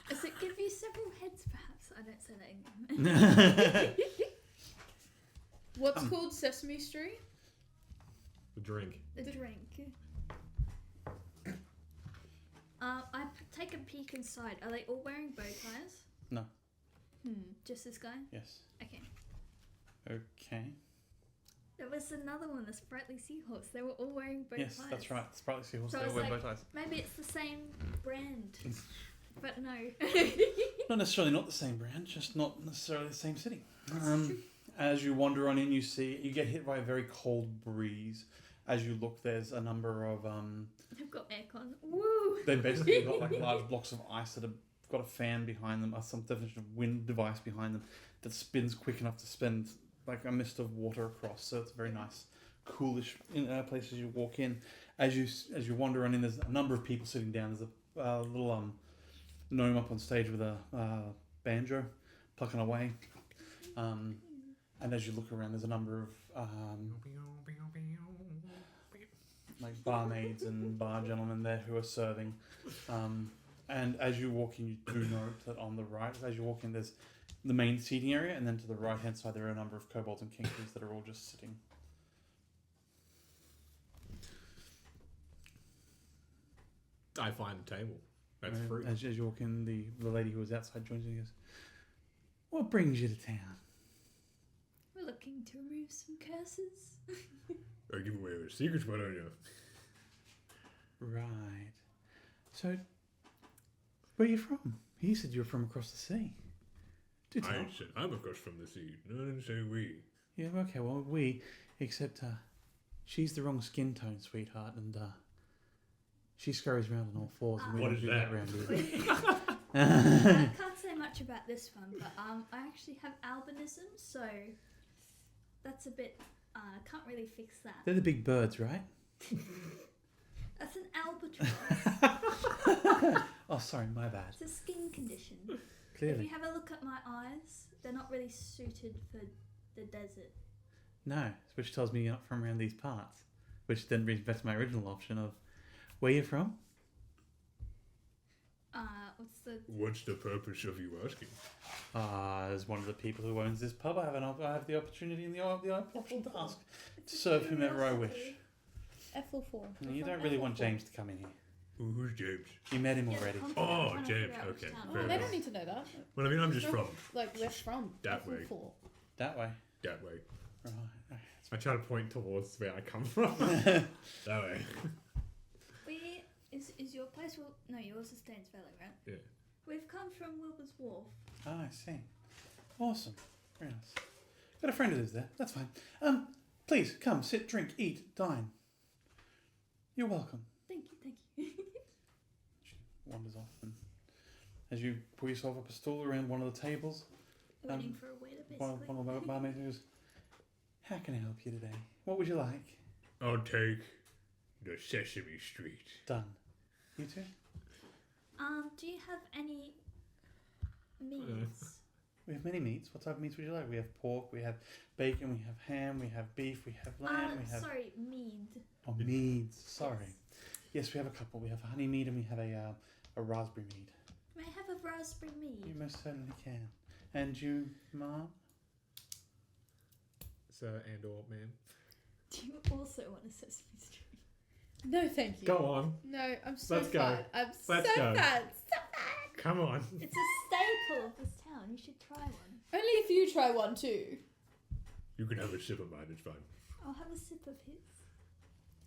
Does it give you several heads, perhaps? I don't say that in game. What's called Sesame Street? The drink. The drink. Take a peek inside. Are they all wearing bow ties? No. Just this guy? Yes. Okay. Okay. There was another one, the Sprightly Seahorse. They were all wearing bow ties. Yes, that's right. Sprightly Seahorse. So They I was wear bow like- ties. Maybe it's the same brand. But no. Not necessarily not the same brand, just not necessarily the same city. That's true. As you wander on in, you get hit by a very cold breeze. As you look, there's a number of I've got aircon. Woo! they basically got like large blocks of ice that have got a fan behind them, or some definition of wind device behind them that spins quick enough to spin like a mist of water across. So it's a very nice, coolish place as you walk in. As you wander on in, there's a number of people sitting down. There's a little gnome up on stage with a banjo, plucking away. And as you look around, there's a number of like barmaids and bar gentlemen there who are serving. And as you walk in, you do note that on the right, as you walk in, there's the main seating area, and then to the right hand side, there are a number of kobolds and kinkies that are all just sitting. I find the table. That's And free. As you walk in, the lady who was outside joins you and goes, "What brings you to town?" We're looking to remove some curses. I give away our secrets, why don't you? Right. So, where are you from? He said you were from across the sea. Do tell. I said I'm across from the sea. No, I didn't say we. Yeah, okay, well, except she's the wrong skin tone, sweetheart, and she scurries around on all fours, and we What don't is do that? that around I here. can't say much about this one, but I actually have albinism, so that's a bit. Can't really fix that. They're the big birds, right? That's an albatross. Oh, sorry, my bad. It's a skin condition. If Clearly. you have a look at my eyes, they're not really suited for the desert. No, which tells me you're not from around these parts. Which then brings back to my original option of, where you from? What's the What's the purpose of you asking? As one of the people who owns this pub, I have the opportunity and the option to ask to serve whomever I wish. F4. And you don't really want James to come in here. Who's James? You met him Yeah, already. I'm Oh, trying to figure James, out which okay, town. fair Oh, they enough. don't need to know that. Well, I mean, I'm just No. from Like, we're from That way. F4. That way. that way. Right. I try to point towards where I come from. That way. Where is your place? Well, no, yours is Staines Valley, right? Yeah. We've come from Wilbur's Wharf. Ah, I see. Awesome. Very nice. Got a friend who lives there. That's fine. Please come, sit, drink, eat, dine. You're welcome. Thank you. She wanders off, and as you pull yourself up a stool around one of the tables, Waiting for a waiter, one basically. of the barmaids goes, "How can I help you today? What would you like?" I'll take the Sesame Street. Done. You too? Do you have any meats? We have many meats. What type of meats would you like? We have pork, we have bacon, we have ham, we have beef, we have lamb, we have... Sorry, mead. Oh, meads. Sorry. Yes, we have a couple. We have a honey mead and we have a raspberry mead. May I have a raspberry You mead? most certainly can. And you, Mom? Sir and or ma'am. Do you also want a Sesame Street? No, thank you. Go on. No, I'm so Let's go. fat. I'm Let's so go. fat. Come on. It's a staple of this town. You should try one. Only if you try one too. You can have a sip of mine, it's fine. I'll have a sip of his.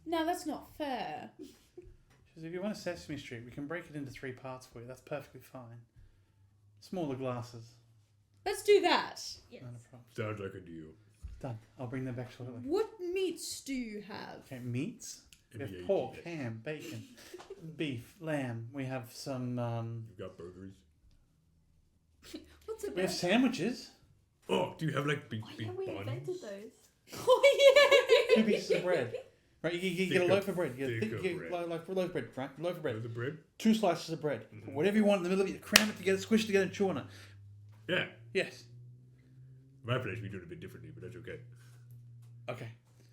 No, that's not fair. She says, if you want a Sesame Street, we can break it into 3 parts for you. That's perfectly fine. Smaller glasses. Let's do that. Yes. Not a problem. Sounds like a deal. Done. I'll bring them back shortly. What meats do you have? Okay, meats. We have M-E-A-T-S. pork, ham, bacon, beef, lamb. We have some... You've got burgers. What's a we have burger? sandwiches. Oh, do you have like big, Oh, big yeah, we buns? invented those. Oh yeah. 2 pieces of bread. Right, you get a loaf of bread. You Thick get, of you bread. get loaf of bread, right? Loaf of bread. With the bread? 2 slices of bread. Mhm. Put whatever you want in the middle of it. Cram it together, squish it together, and chew on it. Yeah. Yes. My place we do it a bit differently, but that's okay. Okay.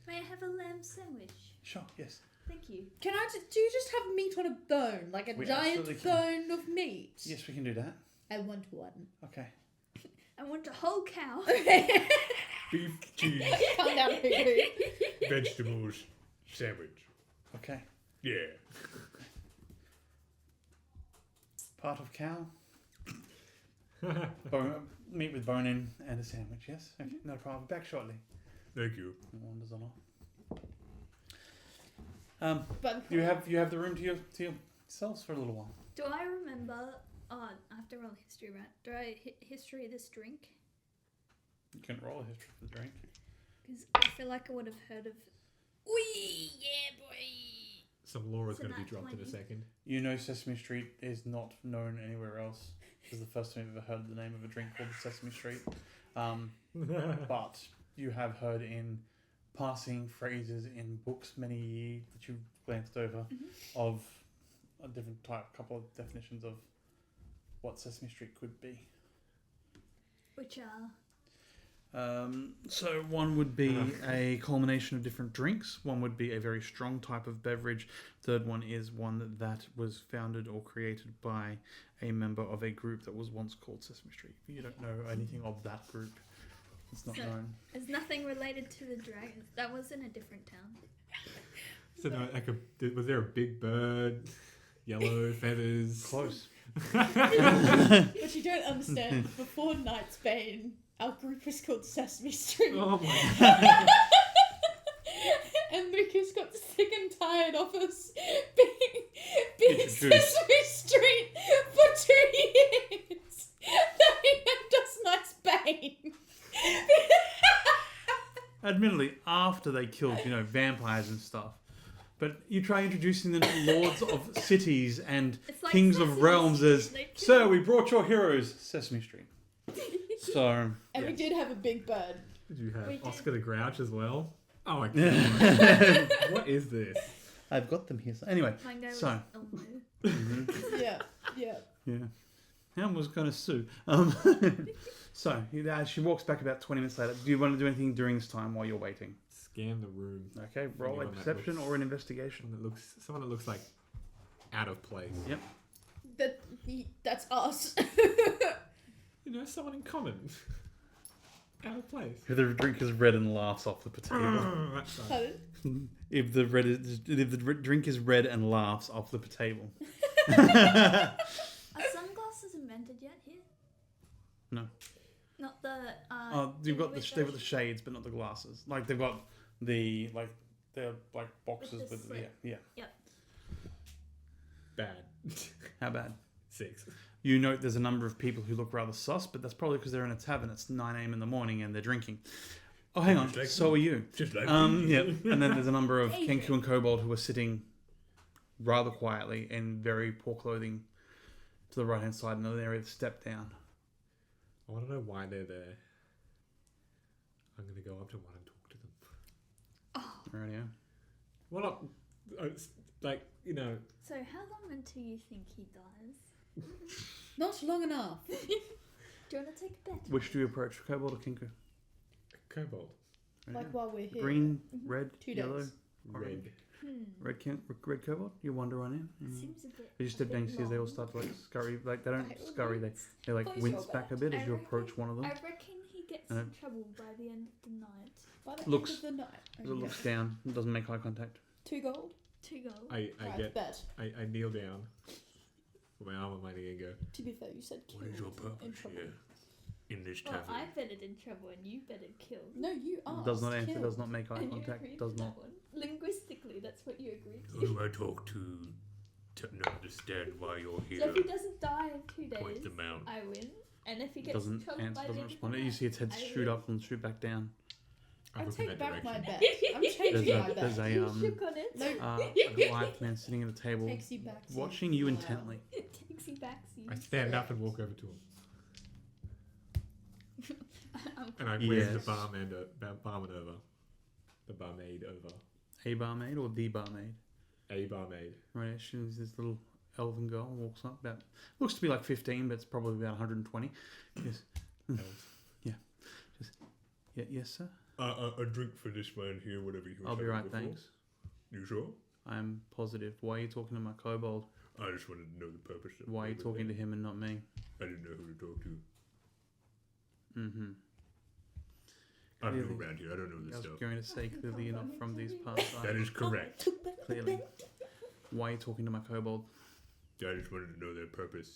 May I have a lamb sandwich? Sure. Yes. Thank you. Can I just? Do you just have meat on a bone, like a We giant absolutely bone of meat? Yes, we can do that. I want one. Okay. I want a whole cow. Beef, cheese, Calm down, Hoo-hoo. vegetables, sandwich. Okay. Yeah. Part of cow. Bone, meat with bone in and a sandwich. Yes. Okay. No problem. Back shortly. Thank you. Wanders on. But You have the room to yourselves for a little while. Do I remember? Oh, I have to roll history, right? Do I history this drink? You can roll a history for the drink. Because I feel like I would have heard of. Wee, yeah, boy. Some lore is So going to be that's dropped in a 20. second. You know Sesame Street is not known anywhere else. This is the first time you've ever heard the name of a drink called Sesame Street. But you have heard in passing phrases in books many that you've glanced over of a different couple of definitions of what Sesame Street could be. Which are. So one would be a culmination of different drinks. One would be a very strong type of beverage. Third one is one that was founded or created by a member of a group that was once called Sesame Street. You don't know anything of that group. It's not So- known. There's nothing related to the dragons. That was in a different town. So, no, was there a big bird? Yellow feathers? Close. But you don't understand. Before Knight's Bane, our group was called Sesame Street. Oh my god. And Lucas got sick and tired of us being Introduced. Sesame Street for 2 years. Then he named us Knight's Bane. Admittedly, after they killed, vampires and stuff. But you try introducing them to lords of cities and It's like kings of Sesame realms Street, as, they kill- "Sir, we brought your heroes, Sesame Street." So, And we yes. did have a big bird. Did you have We did. Oscar the Grouch as well? Oh my god. What is this? I've got them here. Anyway, Mine goes, so. oh no. Yeah, yeah. Yeah. Ham was going to sue. So, she walks back about 20 minutes later. Do you want to do anything during this time while you're waiting? Scan the room. Okay, roll a Anyone that perception looks- or an investigation. Someone that looks like out of place. Yep. That's us. Someone in common. Out of place. If the drink is red and laughs off the table. That's fine. Pardon? If the drink is red and laughs off the table. Are sunglasses invented yet here? No. Not the. You've got Inuit they've got the version? shades, but not the glasses. Like they've got they're like boxes With the with slit. yeah. Bad. How bad? 6. You note there's a number of people who look rather sus, but that's probably because they're in a tavern. It's 9 a.m. in the morning and they're drinking. Oh, hang on. Just like So are you. Just like Yeah. And then there's a number of Adrian. Kenku and Kobold who are sitting rather quietly in very poor clothing to the right hand side in an area of step down. I want to know why they're there. I'm going to go up to one and talk to them. Rightio. Well, not, So how long until you think he dies? Not long enough. Do you want to take a bet? Which do you approach, Kobold or Kenku? Kobold. Like while we're here. Green, red, 2 yellow, days. Red. red Kobold. You wander on in. Seems a bit. You just step down, you see as they all long. start to like scurry. Like they don't Okay, scurry. They like Close wince your back a bed. bit as you I approach one of them. I reckon he gets And in trouble by the end of the night. By the Looks- end of the night. As it looks down, it doesn't make eye contact. 2 gold. 2 gold. I Right, bet. I kneel down. Put my arm on my knee and go, To be fair, you said what is your killed in purpose trouble. here? In this Well, tavern? I betted in trouble and you betted killed. No, you asked. Does not answer. killed. Does not make eye And you contact. agreed Does to not. that one. Linguistically, that's what you agreed Who to. do I talk to understand why you're here? So if he doesn't die in 2 Point days, them out. I win. And if he gets in Doesn't trouble answer. by the Doesn't end respond. of the You see its head I shoot win. up and shoot back down. I I look in take that back my direction. bet. I'm changing my There's bet. a You shook on it. No. a white man sitting at a table, Takes you back. watching you intently. Takesy backsy. I stand up and walk over to him. I'm And I wave the Yes. barman over. the barmaid over. A barmaid or the barmaid? A barmaid. Right, she's this little elven girl, walks up about, looks to be like 15, but it's probably about 120. Yes. Elves. Yeah, yes, sir. A drink for this man here, whatever you I'll be right, before. thanks. You sure? I'm positive. Why are you talking to my kobold? I just wanted to know the purpose of Why are you talking to him and not me? I didn't know who to talk to. Mm-hmm. I'm new Clearly. around here. I don't know I this was stuff. going to say clearly you're not from these parts. That is correct. Clearly. Why are you talking to my kobold? I just wanted to know their purpose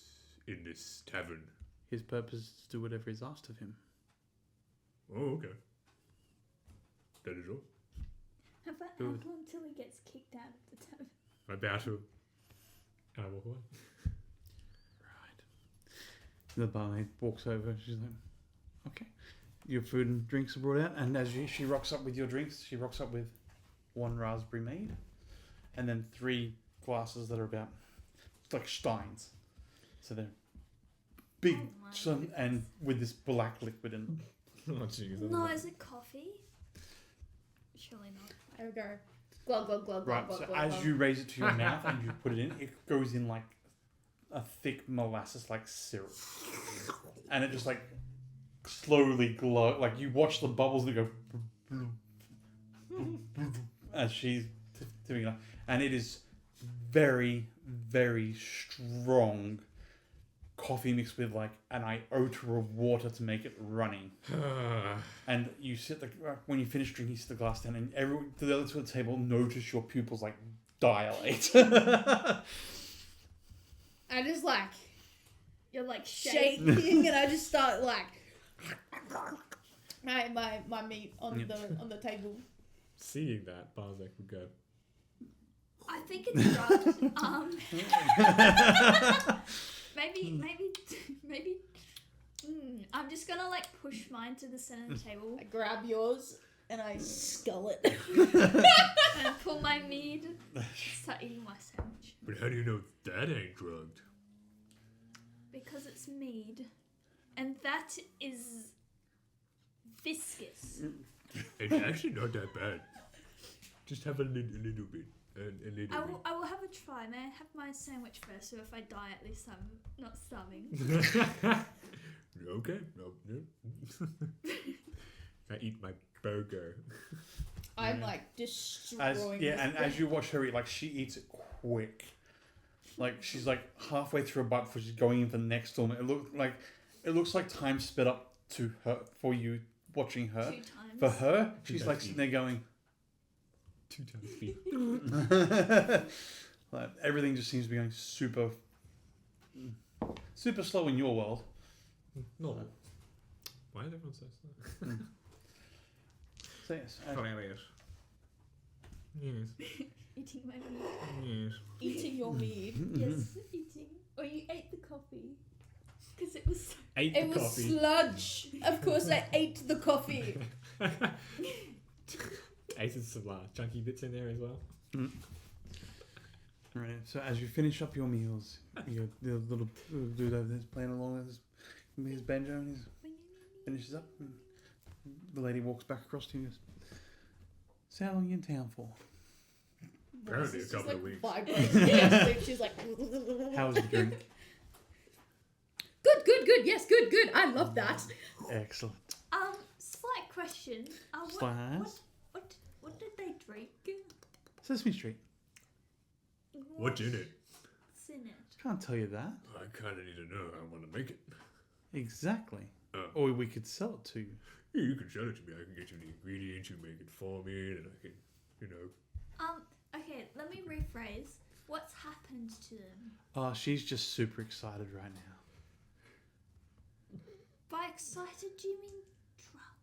in this tavern. His purpose is to do whatever is asked of him. Oh, okay. That is all. How about Good. how long till he gets kicked out of the tavern? I bow to him. And I walk away. Right. The barmaid walks over. She's like, okay. Your food and drinks are brought out. And as she rocks up with your drinks, she rocks up with 1 raspberry mead. And then 3 glasses that are about, it's like steins. So they're big, Oh my some, and with this black liquid in them. Oh, jeez. No, is it coffee? Surely not. There we go. Glug, glug, glug, Right, glug, so glug, as glug. you raise it to your mouth and you put it in, it goes in like a thick molasses like syrup. And it just like slowly glow, like you watch the bubbles that go as she's doing it. And it is very, very strong coffee mixed with like an iota of water to make it runny. And you sit when you finish drinking, you sit the glass down, and everyone, the others at the table notice your pupils like dilate. I just like You're like shaking, and I just start like my meat on the table. Seeing that, Barzak would go, I think it's drugged. Maybe. I'm just gonna like push mine to the center of the table I grab yours and I skull it. and pull my mead. Start eating my sandwich but how do you know that ain't drugged? because it's mead, and that is viscous. It's actually not that bad. Just have a little bit. A little I will have a try. May I have my sandwich first, so if I die, at least I'm not starving. bit. Okay. No. I eat my burger. I'm Yeah. like destroying As you watch her eat, like she eats it quick. Like she's like halfway through a bite before she's going in for the next one. It looks like time sped up to her for you watching her. 2 times. For her, Two she's times like speed. sitting there going. 2 times speed. Like, everything just seems to be going super slow in your world. No. Why is everyone so slow? So yes, Hilarious. Yes. Eating my meat. Yes. eating your mead. Yes, eating. Or you ate the coffee. Because it was. Ate It the was coffee. sludge. Of course, I ate the coffee. Ate some chunky bits in there as well. right. So as you finish up your meals, the little dude over there's playing along with his banjo and he finishes up. And the lady walks back across to you. And goes, so how long you in town for? Apparently Voice is a couple just, of weeks. vibrating in her sleep. She's like, How was the drink? good. Yes, good. I love that. Excellent. Slight question. Slash. What did they drink? Sesame Street. What's in it? What's in it? Can't tell you that. I kind of need to know. I want to make it. Exactly. Oh. Or we could sell it to you. Yeah, you can sell it to me. I can get you the ingredients. You make it for me, and I can, Okay, let me rephrase. What's happened to them? She's just super excited right now. By excited, do you mean drunk?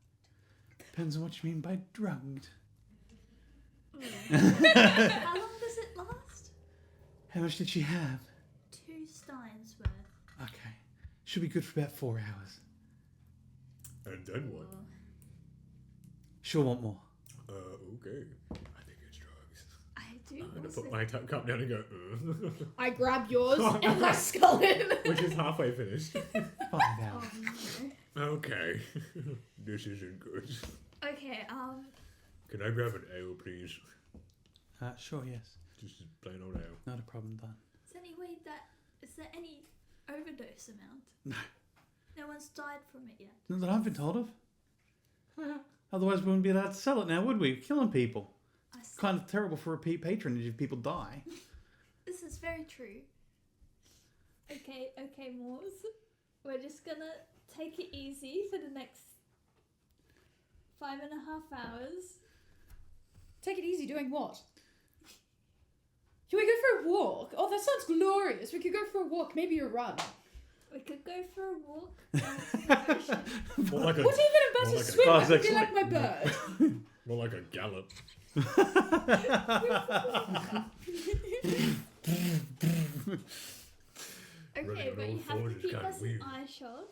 Depends on what you mean by drugged. How long does it last? How much did she have? 2 steins worth. Okay. Should be good for about 4 hours. And then what? She'll want more. Okay. I think it's drugs. I do I'm gonna also. put my cup down and go, I grab yours and I skull it. which is halfway finished. 5 Oh hours. no. Okay. This isn't good. Okay, Can I grab an ale, please? Sure, yes. Just plain old ale. Not a problem, done. Is there any overdose amount? No. No one's died from it yet. Not that I've been told of. Otherwise, we wouldn't be allowed to sell it now, would we? Killing people. I see. Kind of terrible for repeat patronage if people die. This is very true. Okay, Moors. We're just gonna take it easy for the next 5.5 hours. Take it easy. Doing what? Can we go for a walk? Oh, that sounds glorious. We could go for a walk. Maybe a run. We could go for a walk. down to the ocean. More like a, What even about more to like a- swim? I Oh, could be like my bird. more like a gallop. Okay, Running but on you all have fours to is keep kinda us an weird. eye shot.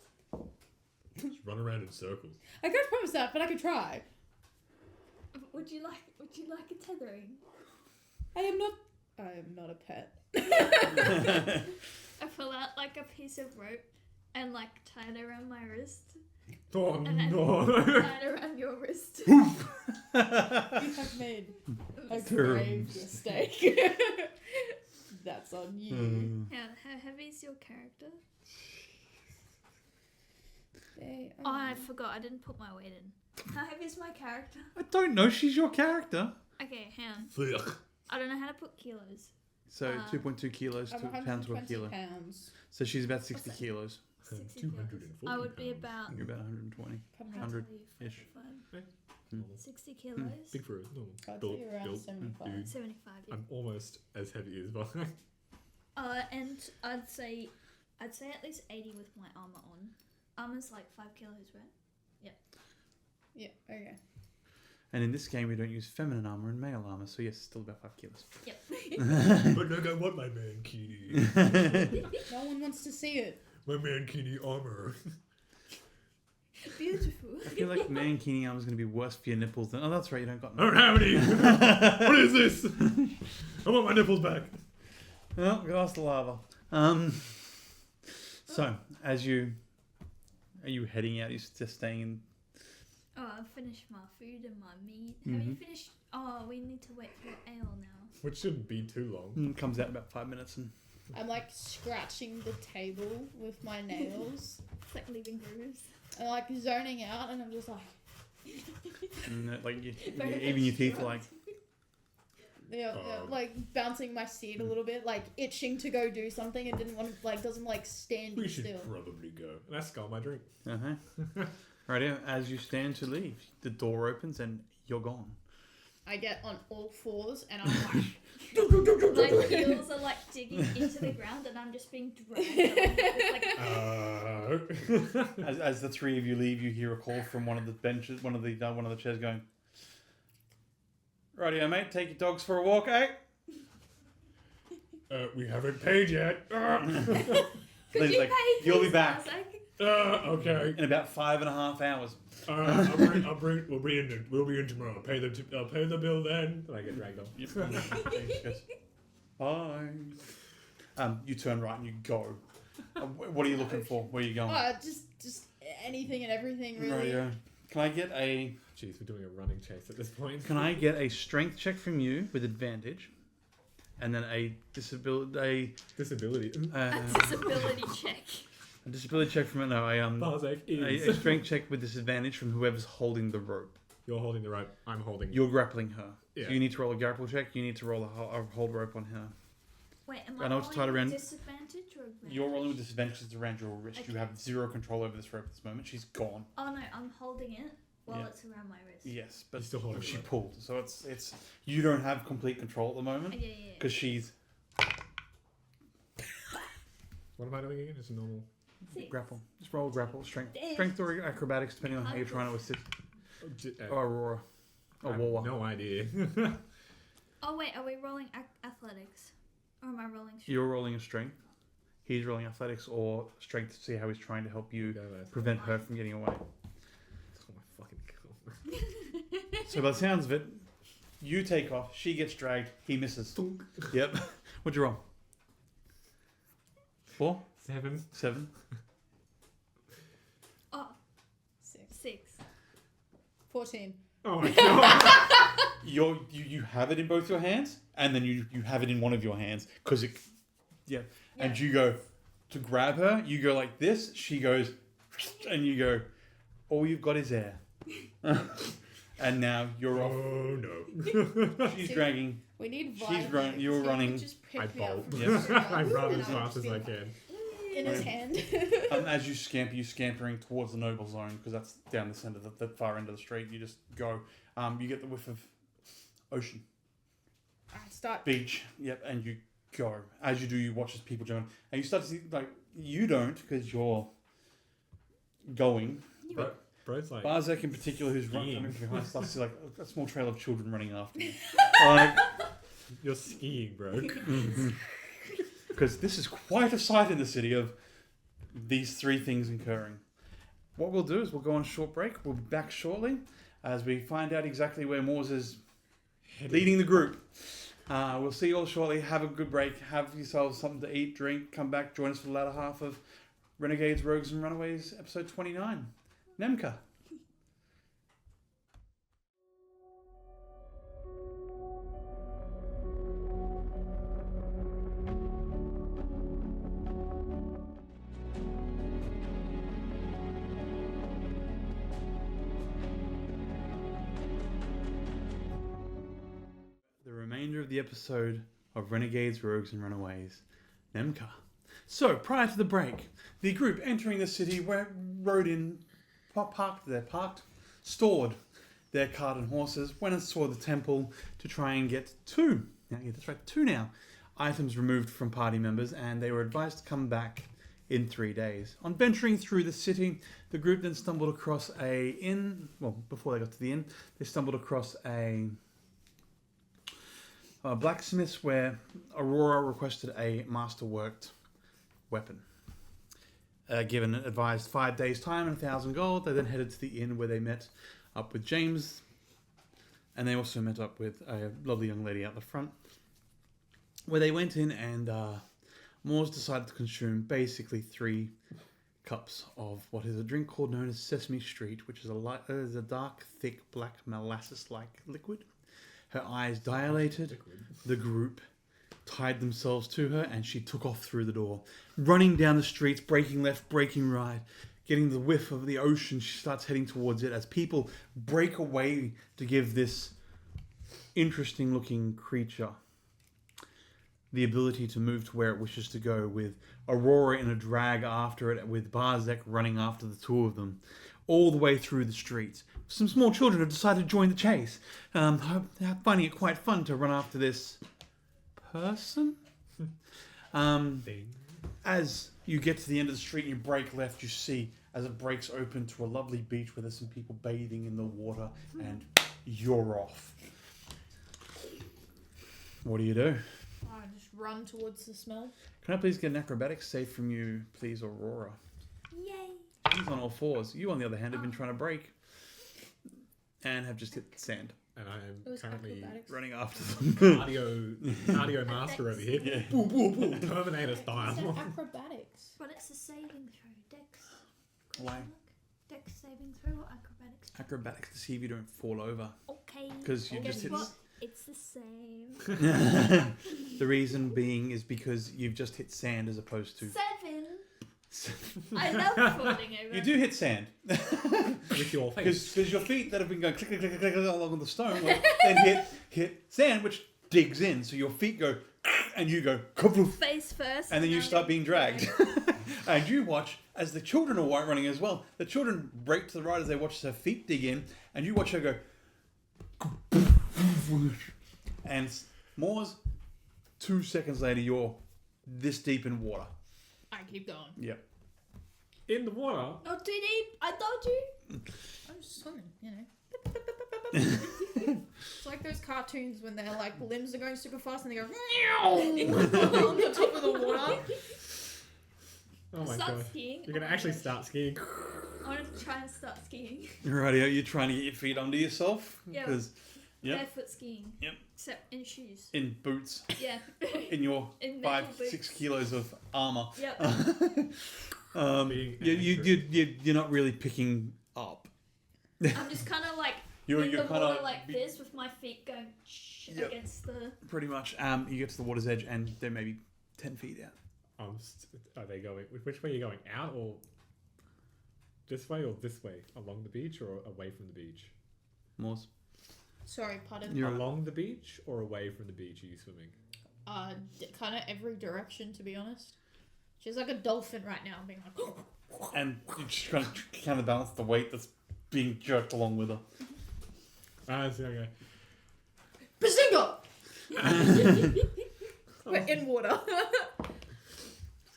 Just run around in circles. I can't promise that, but I could try. Would you like a tethering? I am not a pet. I pull out like a piece of rope and like tie it around my wrist. Oh And then no! tie it around your wrist. You have made a Terrible. grave mistake. That's on you. How heavy is your character? They Oh, are- I forgot. I didn't put my weight in. How heavy is my character? I don't know. She's your character. Okay, hang on. Fuck. I don't know how to put kilos. So 2.2 kilos, I'm 2 pounds per 120 kilo. pounds. So she's about 60 What's that? kilos. 60 240 kilos. I would be pounds. about You're about 120. Come I'll on. 100-ish. tell you, 60 Hmm. kilos. Big for a normal I'd built, say around built 75. dude. 75. Yeah. I'm almost as heavy as mine. And I'd say at least 80 with my armor on. Armor's like 5 kilos, right? Yeah, okay. And in this game, we don't use feminine armor and male armor, so yes, still about 5 kilos. Yep. But look, I want my mankini. No one wants to see it. My mankini armor. Beautiful. I feel like mankini armor is going to be worse for your nipples than. Oh, that's right, you don't got I don't have any. What is this? I want my nipples back. Oh, glass the lava. So, are you heading out? Are you just staying in? Oh, I've finished my food and my meat. Have you finished? Oh, we need to wait for ale now. Which shouldn't be too long. Comes out in about 5 minutes, and I'm like scratching the table with my nails. It's like leaving grooves. I'm like zoning out, and I'm just like, like Very even your teeth are like. yeah, like bouncing my seat a little bit, like itching to go do something, and didn't want to doesn't like stand We should still. probably go. And I skull my drink. Right, as you stand to leave, the door opens and you're gone. I get on all fours, and I'm like, My heels are like digging into the ground, and I'm just being dragged. It's like As the three of you leave, you hear a call from one of the benches, one of the chairs going, "Rightio, mate, take your dogs for a walk, eh?" We haven't paid yet. could He's you like, pay? "You'll be please, back." Isaac? Okay. In about 5.5 hours. We'll be in tomorrow. I'll pay the bill then. And I get dragged off. Thanks, guys. Bye. You turn right and you go. What are you looking for? Where are you going? just anything and everything, really. Rightio. Can I get a Jeez, we're doing a running chase at this point. Can I get a strength check from you with advantage, and then a disability Disability. A disability check. a disability check from Barzak a is. strength check with disadvantage from whoever's holding the rope. You're holding the rope. I'm holding. You're grappling her. Yeah. So you need to roll a grapple check. You need to roll a hold rope on her. Wait, am I I know it's rolling tied around- with disadvantage or advantage? You're rolling with disadvantage because it's around your wrist. You Okay. have zero control over this rope at this moment. She's gone. Oh no, I'm holding it while Yeah. it's around my wrist. Yes, but You're still holding she the rope. pulled. So it's you don't have complete control at the moment Yeah, yeah. because she's What am I doing again? It's a normal. Six. grapple. Just roll grapple strength, Damn. strength or acrobatics depending on how you're trying to assist. Or Aurora. Or I have Wawa. no idea. Oh wait, are we rolling athletics? Or am I rolling strength? You're rolling a strength. He's rolling athletics or strength to see how he's trying to help you Go last. prevent her from getting away. Oh my fucking god. So by the sounds of it, you take off, she gets dragged, he misses. Yep. What'd you roll? 4? 7. 7? Oh, 6. 6. 14. Oh my god. you have it in both your hands, and then you have it in one of your hands because it, yeah. And you go to grab her. You go like this. She goes, and you go. All you've got is air. And now you're off. Oh no. She's dragging. We need She's violence. running. You're running. Just pick I me up bolt. from Yes. the ground, I run and as I'll fast just as be I like, can. in his hand. As you scamper, you're scampering towards the noble zone because that's down the center, the far end of the street. You just go. You get the whiff of ocean, I start. beach. Yep, and you go. As you do, you watch as people jump, and you start to see like you don't because you're going. Bro, bro's like, Barzak in particular, who's running Skiing. behind, starts to see like a small trail of children running after you. Like, you're skiing, bro. because this is quite a sight in the city of these three things occurring. What we'll do is we'll go on a short break. We'll be back shortly as we find out exactly where Moores is leading the group. We'll see you all shortly. Have a good break. Have yourselves something to eat, drink. Come back. Join us for the latter half of Renegades, Rogues and Runaways, episode 29. Nemka. The remainder of the episode of Renegades, Rogues and Runaways, Nemka. So, prior to the break, the group entering the city rode in, parked, stored their cart and horses, went and saw the temple to try and get two items removed from party members, and they were advised to come back in 3 days. On venturing through the city, the group then stumbled across a inn. Well, before they got to the inn, they stumbled across a blacksmith's where Aurora requested a masterworked weapon. Given an advised 5 days' time and 1,000 gold, they then headed to the inn where they met up with James, and they also met up with a lovely young lady out the front, where they went in and Moores decided to consume basically 3 cups of what is a drink called known as Sesame Street, which is a dark, thick, black, molasses-like liquid. Her eyes dilated. The group tied themselves to her, and she took off through the door, running down the streets, breaking left, breaking right, getting the whiff of the ocean. She starts heading towards it as people break away to give this interesting-looking creature the ability to move to where it wishes to go, with Aurora in a drag after it, with Barzak running after the two of them, all the way through the streets. Some small children have decided to join the chase, finding it quite fun to run after this person. Thing. As you get to the end of the street and you break left, you see as it breaks open to a lovely beach where there's some people bathing in the water, and you're off. What do you do? I just run towards the smell. Can I please get an acrobatics save from you, please, Aurora? Yay! He's on all fours. You, on the other hand, have been trying to break and have just hit sand. And I It am was currently acrobatics. Running after them. cardio master over here. Yeah. Boom, boom, boom. Terminator It's style. acrobatics. But it's a saving throw. Dex. Why? Question mark? Dex saving throw or acrobatics? Acrobatics to see if you don't fall over. Okay. Because you Guess just hit... what? It's the same. The reason being is because you've just hit sand as opposed to... 7. I love falling over. You do hit sand. With your face. Because your feet that have been going click, click, click, click, click along the stone will then hit sand, which digs in. So your feet go and you go kabloof, Face first. and then you now start go- being dragged. And you watch as the children are running as well. The children break to the right as they watch their feet dig in, and you watch her go. And Moores, 2 seconds later, you're this deep in water. I keep going. Yep. In the water. Not too deep. I told you. I'm just swimming, you know. It's like those cartoons when their like limbs are going super fast and they go on the top of the water. Oh my Start god. skiing. You're gonna actually start skiing. I want to try and start skiing. Rightio, you're trying to get your feet under yourself? Yeah. Because, yep, Barefoot skiing. Yep. Except in shoes. in boots, Yeah. in your In metal 5-6 boots. kilos of armor. Yep. Being you're not really picking up. I'm just kind of like You're in the kind water of like this with my feet going Yep. against the. pretty much. You get to the water's edge and they're maybe 10 feet out. Are they going? Which way are you going? Out or this way or this way? Along the beach or away from the beach? Morse. Sorry, pardon. You're Along the beach or away from the beach? Are you swimming? Kind of every direction, to be honest. She's like a dolphin right now, being like. And you just kind of counterbalance the weight that's being jerked along with her. I see. Okay. Bazinga! We're in water.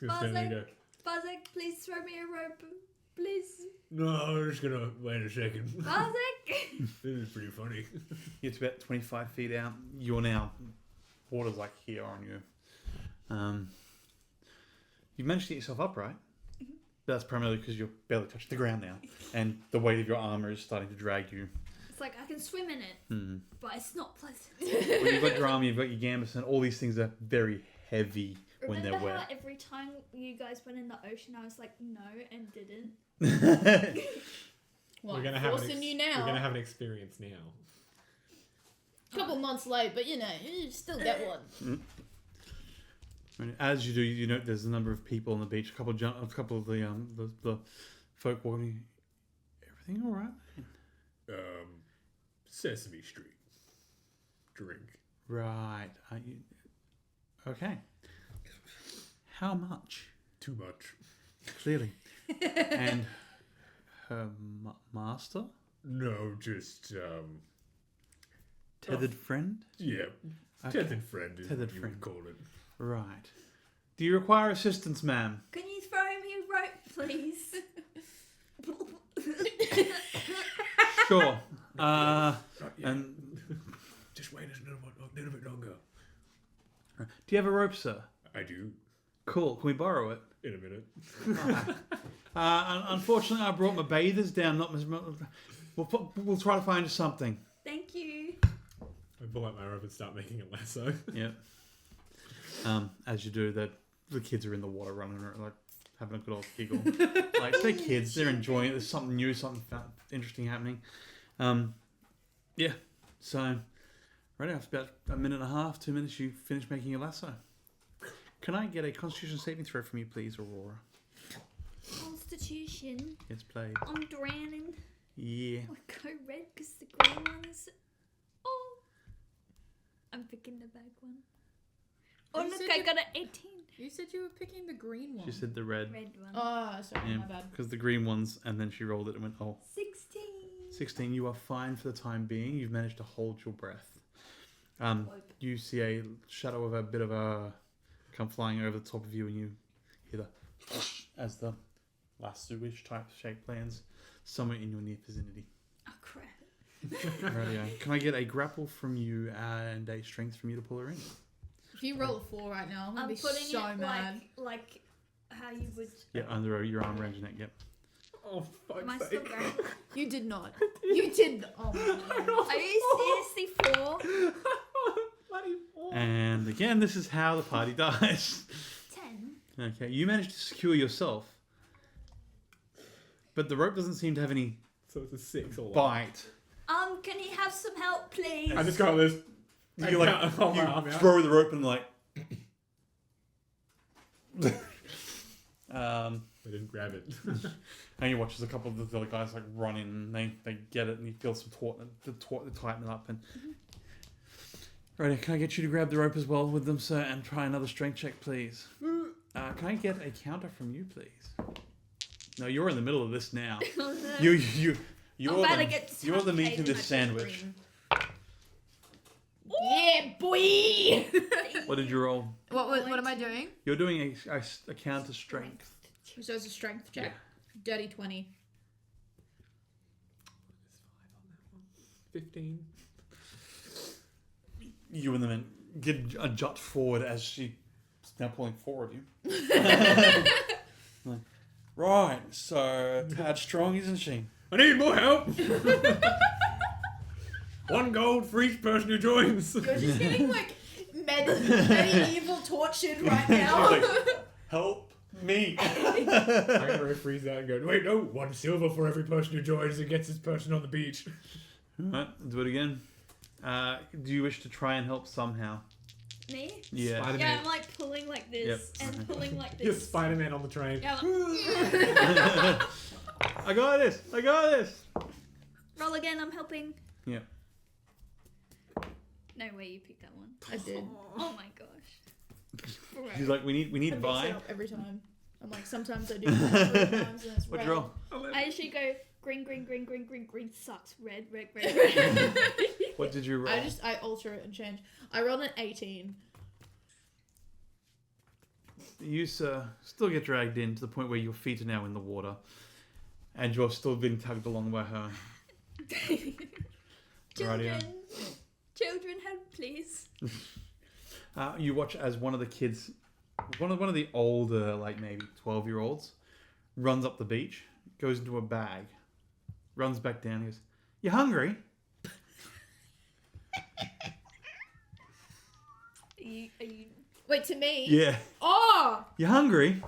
Just gonna stand there and go, Bazek, please throw me a rope. Please. no, I'm just gonna wait a second. Bazek! This is pretty funny. You get to about 25 feet out. You're now, water's like here on you. You've managed to get yourself up, right? But that's primarily because you're barely touching the ground now. And the weight of your armor is starting to drag you. It's like I can swim in it, but it's not pleasant. When you've got your armor, you've got your gambits, and all these things are very heavy when Remember they're how wet. every time you guys went in the ocean, I was like, no, and didn't? Well, We're gonna have forcing you now. We're gonna have an experience now. Couple months late, but you know, you still get one. And as you do, you note there's a number of people on the beach. A couple of the folk walking. Everything all right? Sesame Street. Drink. Right. Are you okay? How much? Too much. Clearly. And her master? No, just Tethered friend? yeah. Okay. Tethered friend is Tethered what you friend. would call it. Right. Do you require assistance, ma'am? Can you throw me a rope, please? Sure. Not yet. And Just wait a little bit longer. do you have a rope, sir? I do. Cool. Can we borrow it? In a minute. Unfortunately, I brought my bathers down. We'll try to find you something. Thank you. I pull out my rope and start making a lasso. Yep. As you do, the kids are in the water running around, like having a good old giggle. Like they're kids, they're enjoying it. There's something new, something interesting happening. Yeah. So, right after about a minute and a half, 2 minutes, you finish making your lasso. Can I get a Constitution saving throw from you, please, Aurora? Constitution. Yes, played. I'm drowning. Yeah. I'll go red because the green one is. Oh. I'm picking the bag one. Oh, You look, said I you- got an 18. You said you were picking the green one. She said the red. Red one. Oh, sorry, Yeah, my bad. because the green ones, and then she rolled it and went, oh. 16. 16, you are fine for the time being. You've managed to hold your breath. You see a shadow of a bit of a come flying over the top of you, and you hear the as the lasso-ish type shape lands somewhere in your near vicinity. Oh, crap. Rightio. Can I get a grapple from you and a strength from you to pull her in? If you roll a 4 right now, I'm gonna I'm be putting so it like like how you would. Yeah, under your arm range neck. Yep. Oh, Am I fuck's still sake. going? You did not. You did. Oh my god. Are you seriously 4? Bloody four. And again, this is how the party dies. 10. Okay, you managed to secure yourself, but the rope doesn't seem to have any So it's a 6 or what? bite. Can you have some help, please? I just got this. You like hold my arm you out. throw the rope and like. I didn't grab it. And you watch as a couple of the other guys like run in and they get it and you feel some tighten it up and. Right, can I get you to grab the rope as well with them, sir, and try another strength check, please? Can I get a counter from you, please? No, you're in the middle of this now. Oh, no. You're about the, to get you're the meat in suffocated. this sandwich. Yeah, boy. What did you roll? What am I doing? You're doing a counter strength. So it's a strength check. Dirty 20. 15. You and the men get a jut forward as she's now pulling forward you. Like, right, so tad strong, isn't she? I need more help! 1 gold for each person who joins. You're just getting like medieval tortured right now. She's like, help me. I'm gonna freeze out and go, wait, no, 1 silver for every person who joins and gets this person on the beach. Alright, do it again. Do you wish to try and help somehow? Me? Yeah. Spider-Man. Yeah, I'm like pulling like this and pulling like You're this. Spider-Man on the train. Yeah, I'm like, I got this. roll again, I'm helping. Yeah. No way you picked that one. I did. Oh my gosh. Right. She's like, we need I mix it Vi. up every time. I'm like, sometimes I do that 3 times and it's What'd red. you roll? I usually go green sucks, red. What did you roll? I alter it and change. I rolled an 18. You, sir, still get dragged in to the point where your feet are now in the water. And you're still being tugged along by her. Children, help please. You watch as one of the kids, one of the older, like maybe 12-year-olds, runs up the beach, goes into a bag, runs back down, and goes, "You hungry?" Are you Wait, to me? Yeah. Oh! "You hungry?"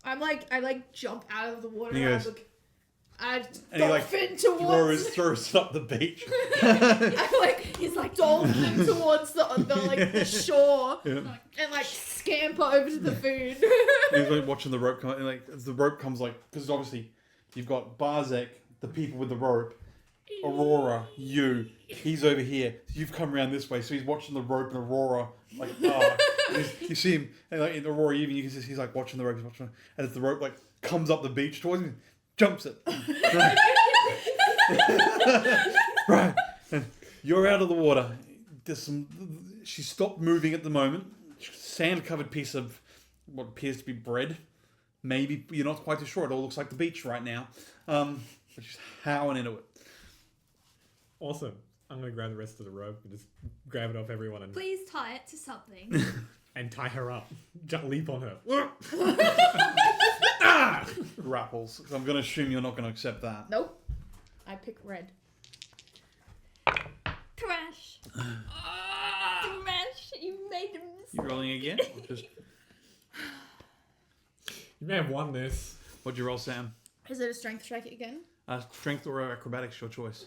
I jump out of the water And he and goes- I And he, like, dolphin towards... throws it up the beach. He's like dolphin towards the shore Yeah. and like scamper over to the food. And he's like watching the rope come, and like as the rope comes, like, because obviously you've got Barzek, the people with the rope, Aurora, he's over here. So you've come around this way, so he's watching the rope, and Aurora, like, you see him, and like in Aurora, even you can see he's like watching the rope, and as the rope like comes up the beach towards him, jumps it. Right, and you're out of the water. She stopped moving at the moment. Sand-covered piece of what appears to be bread. Maybe you're not quite too sure. It all looks like the beach right now. But she's howling into it. Awesome. I'm gonna grab the rest of the rope and just grab it off everyone and please tie it to something. and tie her up. Just leap on her. Grapples. I'm going to assume you're not going to accept that. Nope. I pick red. Crash. Crash. You made a You mistake. rolling again? Or just, You may have won this. what'd you roll, Sam? Is it a strength check again? Strength or acrobatics, your choice.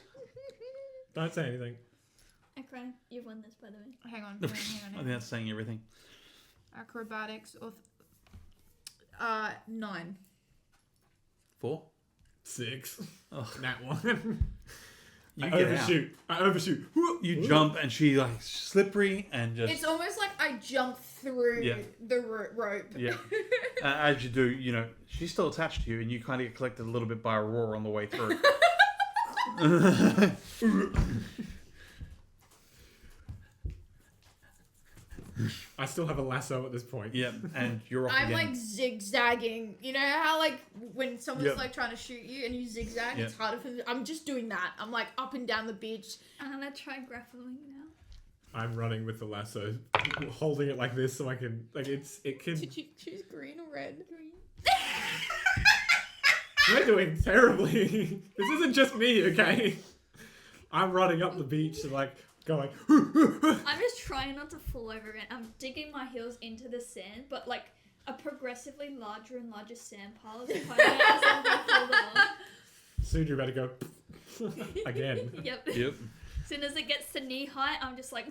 Don't say anything. Okay, you've won this, by the way. Hang on. I think that's saying everything. Acrobatics of 9. 4? 6. Ugh. That one. You I get overshoot. I overshoot. You jump and she like slippery and just It's almost like I jump through Yeah. the rope. yeah. As you do, you know she's still attached to you, and you kind of get collected a little bit by Aurora on the way through. I still have a lasso at this point. Yep, and you're off I'm again. like zigzagging. You know how like when someone's Yep. like trying to shoot you and you zigzag, Yep. it's harder for them. I'm just doing that. I'm like up and down the beach. I'm gonna try grappling now. I'm running with the lasso, holding it like this so I can it can. Did you choose green or red? Green. We're doing terribly. This isn't just me, okay? I'm running up the beach and like going. I'm just trying not to fall over it. I'm digging my heels into the sand, but like a progressively larger and larger sand pile is coming out as I'm going further on. Soon you're about to go again. Yep. Yep. As soon as it gets to knee height, I'm just like.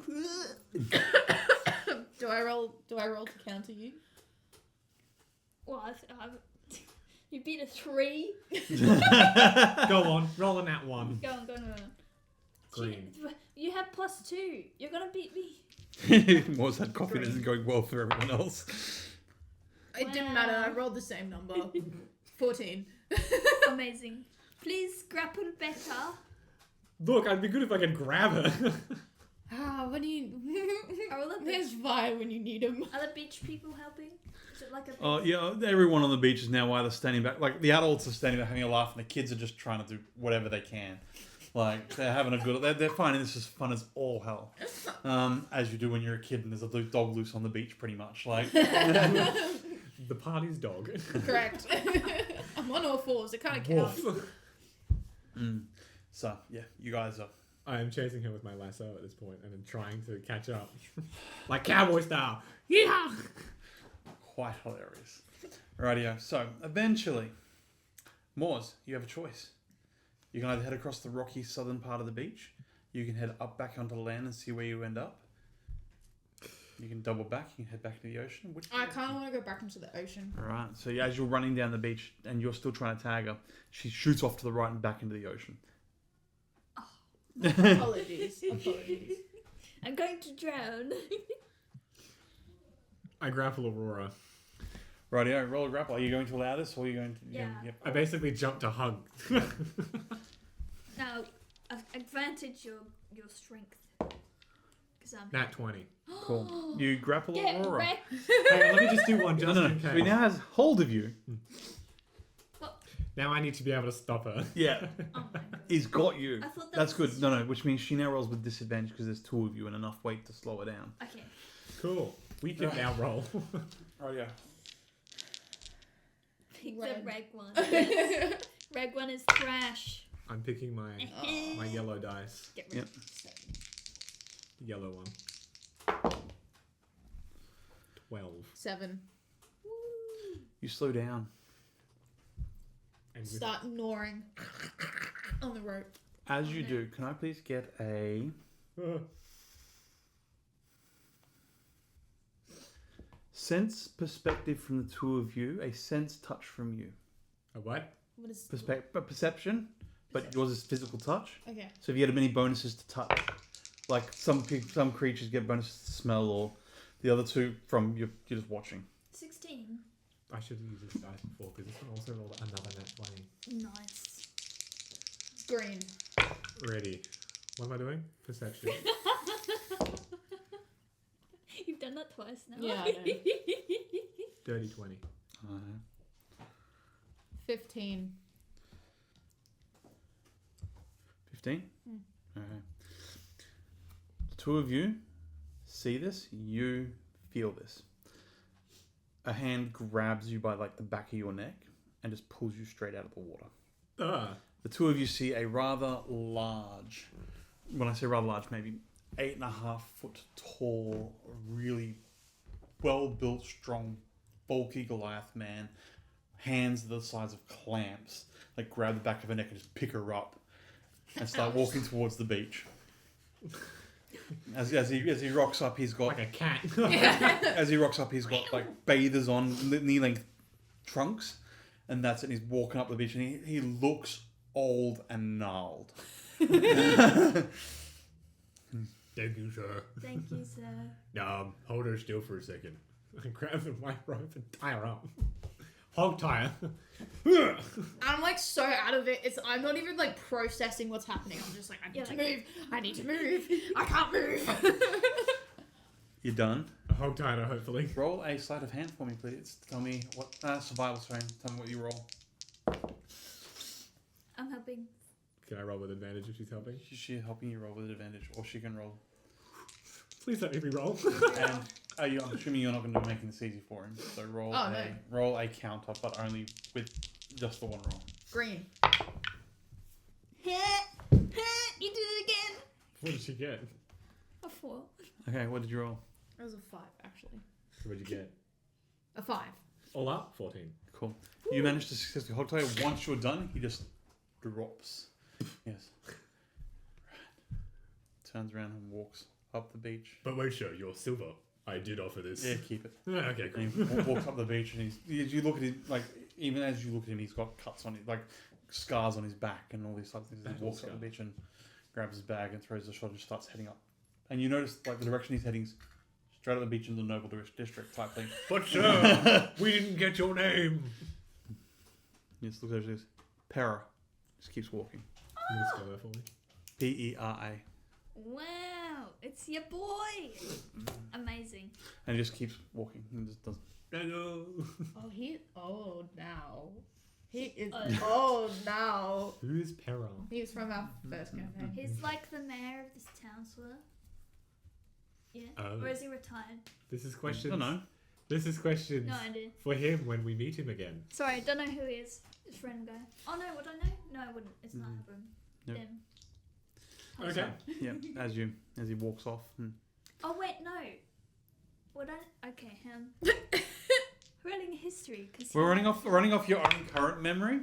Do I roll to counter you? Well, you beat a 3. Go on, roll on that one. Go on. Green. You have +2. You're gonna beat me. Morse had coffee that isn't going well for everyone else. It didn't matter. I rolled the same number. 14. Amazing. Please grapple better. Look, I'd be good if I could grab her. What do you... Are all the There's beach, Vi when you need him. are the beach people helping? Is it like a Oh yeah, everyone on the beach is now either standing back, like the adults are standing back having a laugh, and the kids are just trying to do whatever they can. Like they're having a good. They're finding this as fun as all hell, as you do when you're a kid and there's a dog loose on the beach, pretty much. Like The party's dog. Correct. I'm on all fours. It kind of counts. Woof. so, yeah, you guys are. I am chasing her with my lasso at this point and I'm trying to catch up. Like cowboy style. Yeah! Quite hilarious. Rightio. So, eventually, Moors, you have a choice. You can either head across the rocky southern part of the beach, You can head up back onto the land and see where you end up. You can double back. You can head back into the ocean. Which I kind of want to go back into the ocean. All right. So as you're running down the beach and you're still trying to tag her, she shoots off to the right and back into the ocean. Apologies. I'm going to drown. I grapple Aurora. Rightio, roll a grapple. Are you going to allow this or are you going to... Yeah. Yep. I basically jump to hug. Now, advantage your strength. Because I'm... Nat 20. Cool. You grapple Get Aurora. wrecked. Hey, let me just do one just No. in case. He now has hold of you. Now I need to be able to stop her. Yeah. Oh my god. He's got you. I thought that That's was good. No, which means she now rolls with disadvantage because there's two of you and enough weight to slow her down. Okay. Cool. We can now roll. Oh, yeah. Pick the Red. red one. Red one is trash. I'm picking my yellow dice. Get rid Yep. of The yellow one. 12. 7. You slow down. And with Start gnawing on the rope. As you do, can I please get a sense perspective from the two of you, a sense touch from you? a what? What is... Perception, but yours is physical touch. Okay. So if you had any bonuses to touch, like some creatures get bonuses to smell, or the other two from you're just watching. 16. I should have used this dice before because this one also rolled another nat 20. Nice. Green. Ready. What am I doing? Perception. You've done that twice now. Yeah, I know. Dirty 20. 15. 15? Hmm. Okay. The two of you see this, you feel this. A hand grabs you by like the back of your neck and just pulls you straight out of the water. The two of you see a rather large, when I say rather large, maybe 8.5 foot tall, really well built, strong, bulky Goliath man, hands the size of clamps, like grab the back of her neck and just pick her up and start walking towards the beach. As he rocks up, he's got Like a cat. as he rocks up, he's got like bathers on, knee-length trunks, and that's it. And he's walking up the beach, and he looks old and gnarled. Thank you, sir. Thank you, sir. Hold her still for a second. I grab the white rope and tie her up. Hog tie her. I'm like so out of it. I'm not even like processing what's happening. I'm just like, I need to move. I can't move. You're done. I hog tied her, hopefully. Roll a sleight of hand for me, please. Tell me what survival. Sorry, tell me what you roll. I'm helping. Can I roll with advantage if she's helping? She's helping you roll with advantage, or she can roll. Please let me re-roll. And I'm assuming you're not going to be making this easy for him. So roll roll a counter, but only with just the one roll. Green. You did it again. What did she get? A 4. Okay, what did you roll? It was a 5 actually. What did you get? A 5. All up? 14. Cool. You managed to successfully hog tie. Once you're done, he just drops. Yes. Turns around and walks up the beach. But wait, sure, you're silver. I did offer this. Yeah, keep it. Okay, cool. And he walks up the beach, and you look at him, like, even as you look at him, he's got cuts on it, like scars on his back and all these types of things. He Battle walks up scar. the beach and grabs his bag and throws the shot and starts heading up. And you notice, like, the direction he's heading is straight up the beach into the Noble District type thing. But sir, we didn't get your name. He just looks over and says, Pera. Just keeps walking. Can you spell that for me? Pera. Wow, it's your boy. Amazing. And he just keeps walking. He just doesn't. Hello. Oh, he old now. He is Oh. old now. Who is Peril? He was from our first campaign. He's like the mayor of this town, sort of. Yeah? Oh. Or is he retired? This is I questions. don't know. This is questions No idea. for him when we meet him again. Sorry, I don't know who he is. His friend guy. Oh no, would I know? No, I wouldn't. It's not him. Nope. Him. Okay. Yeah, as he walks off. Oh wait, no. Would I? Okay, him. Running history. Cause We're running off your own current memory?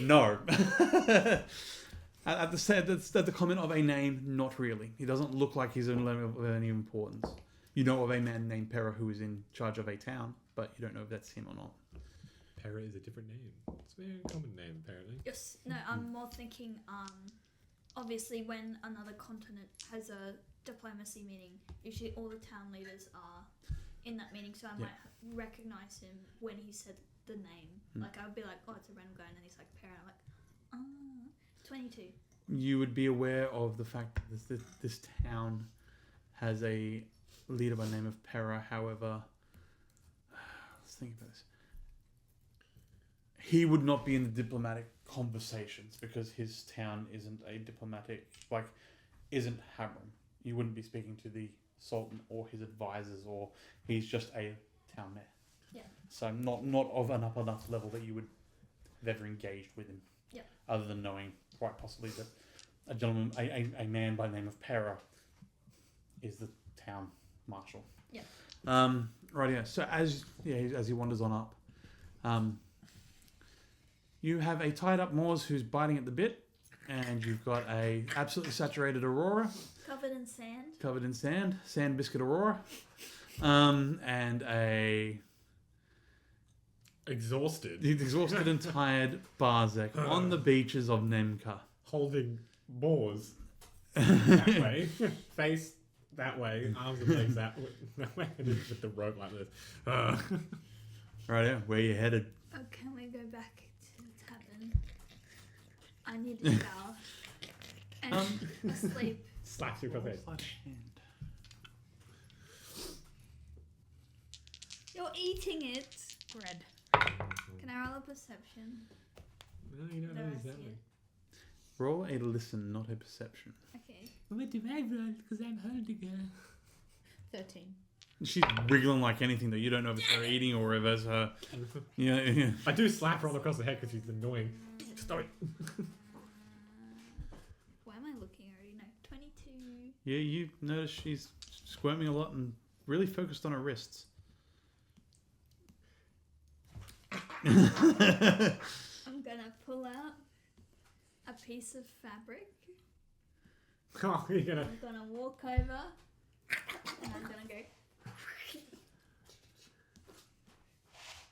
No. At the comment of a name, not really. He doesn't look like he's of any importance. You know of a man named Pera who is in charge of a town, but you don't know if that's him or not. Para is a different name. It's a very common name, apparently. Yes. No, I'm more thinking. Obviously, when another continent has a diplomacy meeting, usually all the town leaders are in that meeting, so I might recognize him when he said the name. Like I would be like, oh, it's a random guy, and then he's like Pera. I'm like, 22. You would be aware of the fact that this town has a leader by the name of Pera. However, let's think about this. He would not be in the diplomatic conversations because his town isn't a diplomatic, isn't Hamram. You wouldn't be speaking to the Sultan or his advisors, or he's just a town mayor. Yeah. So not of an up enough level that you would have ever engaged with him. Yeah. Other than knowing quite possibly that a gentleman, a man by the name of Pera, is the town marshal. Yeah. Right. Yeah. So as he wanders on up, you have a tied up Moors who's biting at the bit, and you've got a absolutely saturated Aurora Covered in sand. Sand biscuit Aurora, and a Exhausted. exhausted and tired Barzek on the beaches of Nemka. Holding boars. That way. Face that way. Arms and legs that way. And just with the rope like this. Right. Yeah. Where you headed? Oh, can we go back to the tavern? I need a shower. And sleep. Slaps you across the head. You're eating it. Bread. Can I roll a perception? No, you don't No, know I he's that see way. it. Roll a listen, not a perception. Okay. What do I roll? Because I'm holding her. 13. She's wriggling like anything that you don't know if it's her eating or if it's her. Yeah. I do slap her all across the head because she's annoying. Stop it. Why am I looking already? No, 22. Yeah, you notice she's squirming a lot and really focused on her wrists. I'm gonna pull out a piece of fabric. Oh, you're gonna. I'm gonna walk over and I'm gonna go.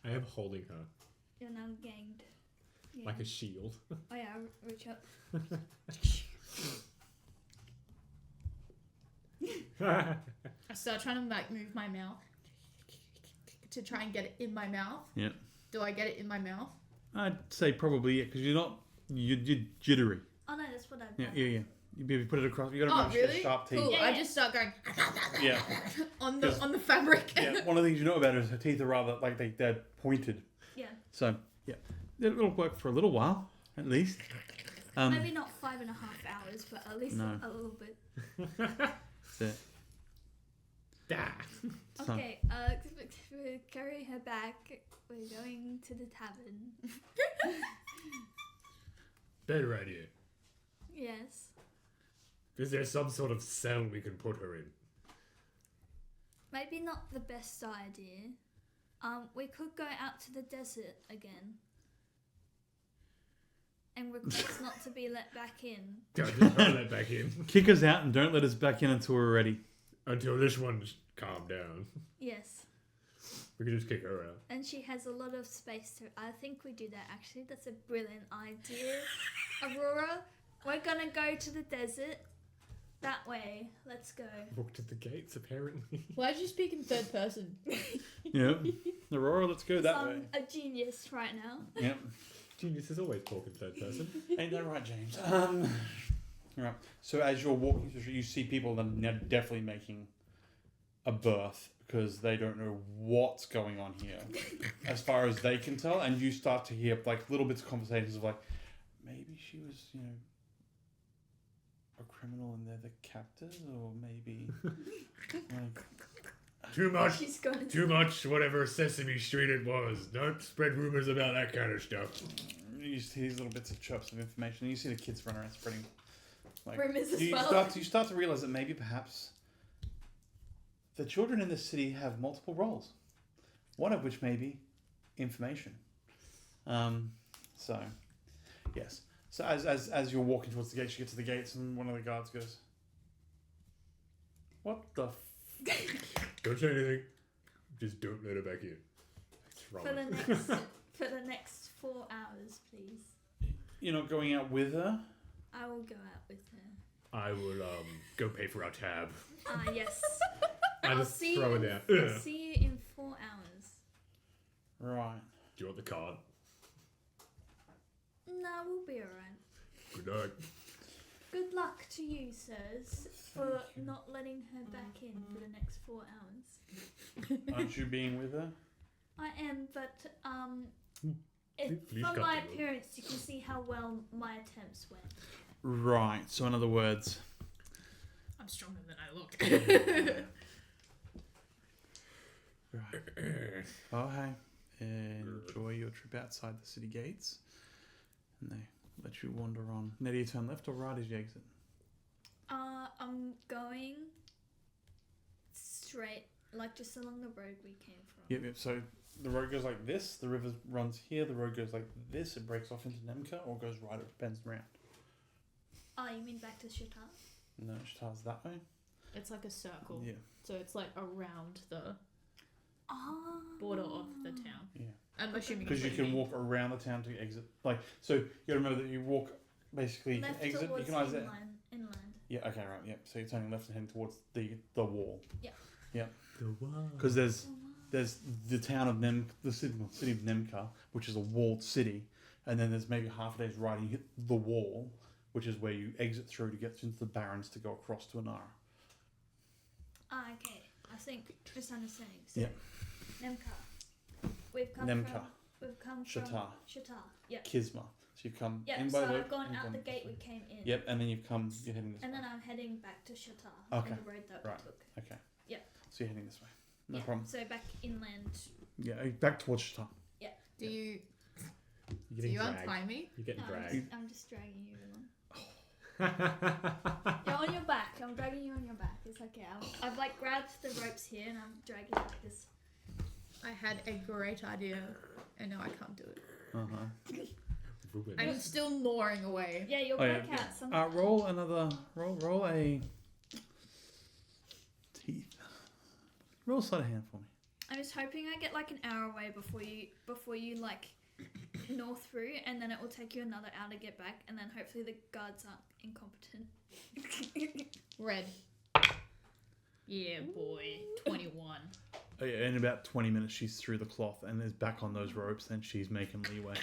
I am holding her You're now gained. Yeah. like a shield. Oh yeah, reach up. I start trying to move my mouth to try and get it in my mouth. Yeah. Do I get it in my mouth? I'd say probably because you're jittery. Oh no, that's what I've Yeah, done. yeah. You maybe put it across. You got Oh, to really? sharp teeth. Cool. Yeah, I yeah. just start going Yeah. on Just- the fabric. Yeah. One of the things you know about her is her teeth are rather they're pointed. Yeah. So yeah, it'll work for a little while at least. Maybe not 5.5 hours, but at least No. a little bit. That's it. Da. So- Okay, to carry her back, we're going to the tavern. Better idea. Yes. Is there some sort of cell we can put her in? Maybe not the best idea. We could go out to the desert again. And request not to be let back in. Don't just let her back in Kick us out and don't let us back in until we're ready. until this one's calmed down. Yes. We can just kick her out. And she has a lot of space to... I think we do that, actually. That's a brilliant idea. Aurora, we're gonna go to the desert. That way. Let's go. Walked at the gates, apparently. Why did you speak in third person? Yeah. Aurora, let's go that way. I'm a genius right now. Yep. Genius is always talking third person. Ain't that right, James? Right. So as you're walking through, you see people that are now definitely making a berth because they don't know what's going on here, as far as they can tell. And you start to hear little bits of conversations of maybe she was, a criminal and they're the captors, or maybe Too much. She's going Too much, whatever Sesame Street it was. Don't spread rumors about that kind of stuff. you see these little bits of chirps of information. And you see the kids run around spreading. rumors as You well. start to realize that maybe perhaps the children in this city have multiple roles, one of which may be information. So, yes. So as you're walking towards the gates, you get to the gates, and one of the guards goes, "What the?" Don't say anything. Just don't let her back in. For the next 4 hours, please. You're not going out with her? I will go out with her. I will go pay for our tab. Yes. I I'll just see throw you it down. I'll see you in 4 hours. Right. Do you want the card? Nah, we'll be alright. Good night. Good luck to you, sirs, for not letting her back in for the next 4 hours. Aren't you being with her? I am, but Please from cut my the rope. appearance, you can see how well my attempts went. Right. So in other words, I'm stronger than I look. right. Oh hey, enjoy your trip outside the city gates, and they let you wander on. Now do you turn left or right as you exit? I'm going straight, like just along the road we came from. Yep. So the road goes like this. The river runs here. The road goes like this. It breaks off into Nemka, or goes right. It bends around. Oh, you mean back to Shatar? No, Shtar's that way. It's like a circle. Yeah. So it's like around the Oh. border of the town. Yeah. I'm assuming Because you it's what can mean. walk around the town to exit. Like, so you gotta remember that you walk basically Left exit. You towards can either. inland. Yeah. Okay. Right. Yep. So you're turning left and heading towards the wall. The one. Because there's the town of the city of Nemka, which is a walled city, and then there's maybe half a day's ride. You hit the wall, which is where you exit through to get into the barrens to go across to Anara. Ah, okay. I think just understanding. So, Yeah. Nemka. We've come Nemka. from. We've come from Shatar. Shatar. Yep. Kisma. So you've come Yeah. in So by loop. I've gone and out the gone- gate we came in. Yep, and then you're heading this And way. then I'm heading back to Shatar. Okay, On the road that right. we took. Okay. Yep. So you're heading this way. No Yeah, problem. So back inland. Yeah, back towards Shatar. Do you You're do getting you dragged. untie me? You're getting No, dragged. I'm just dragging you along. You're on your back. I'm dragging you on your back. It's okay. I've like grabbed the ropes here and I'm dragging you like this. I had a great idea and now I can't do it. Ruined. I'm still gnawing away. Yeah, you'll Oh, yeah, break yeah. out some. Roll another. Roll a teeth. Roll a sleight of hand for me. I'm just hoping I get like an hour away before you like gnaw through, and then it will take you another hour to get back, and then hopefully the guards aren't incompetent. Red. Yeah, boy. 21. Oh yeah, in about 20 minutes she's through the cloth and is back on those ropes, and she's making leeway.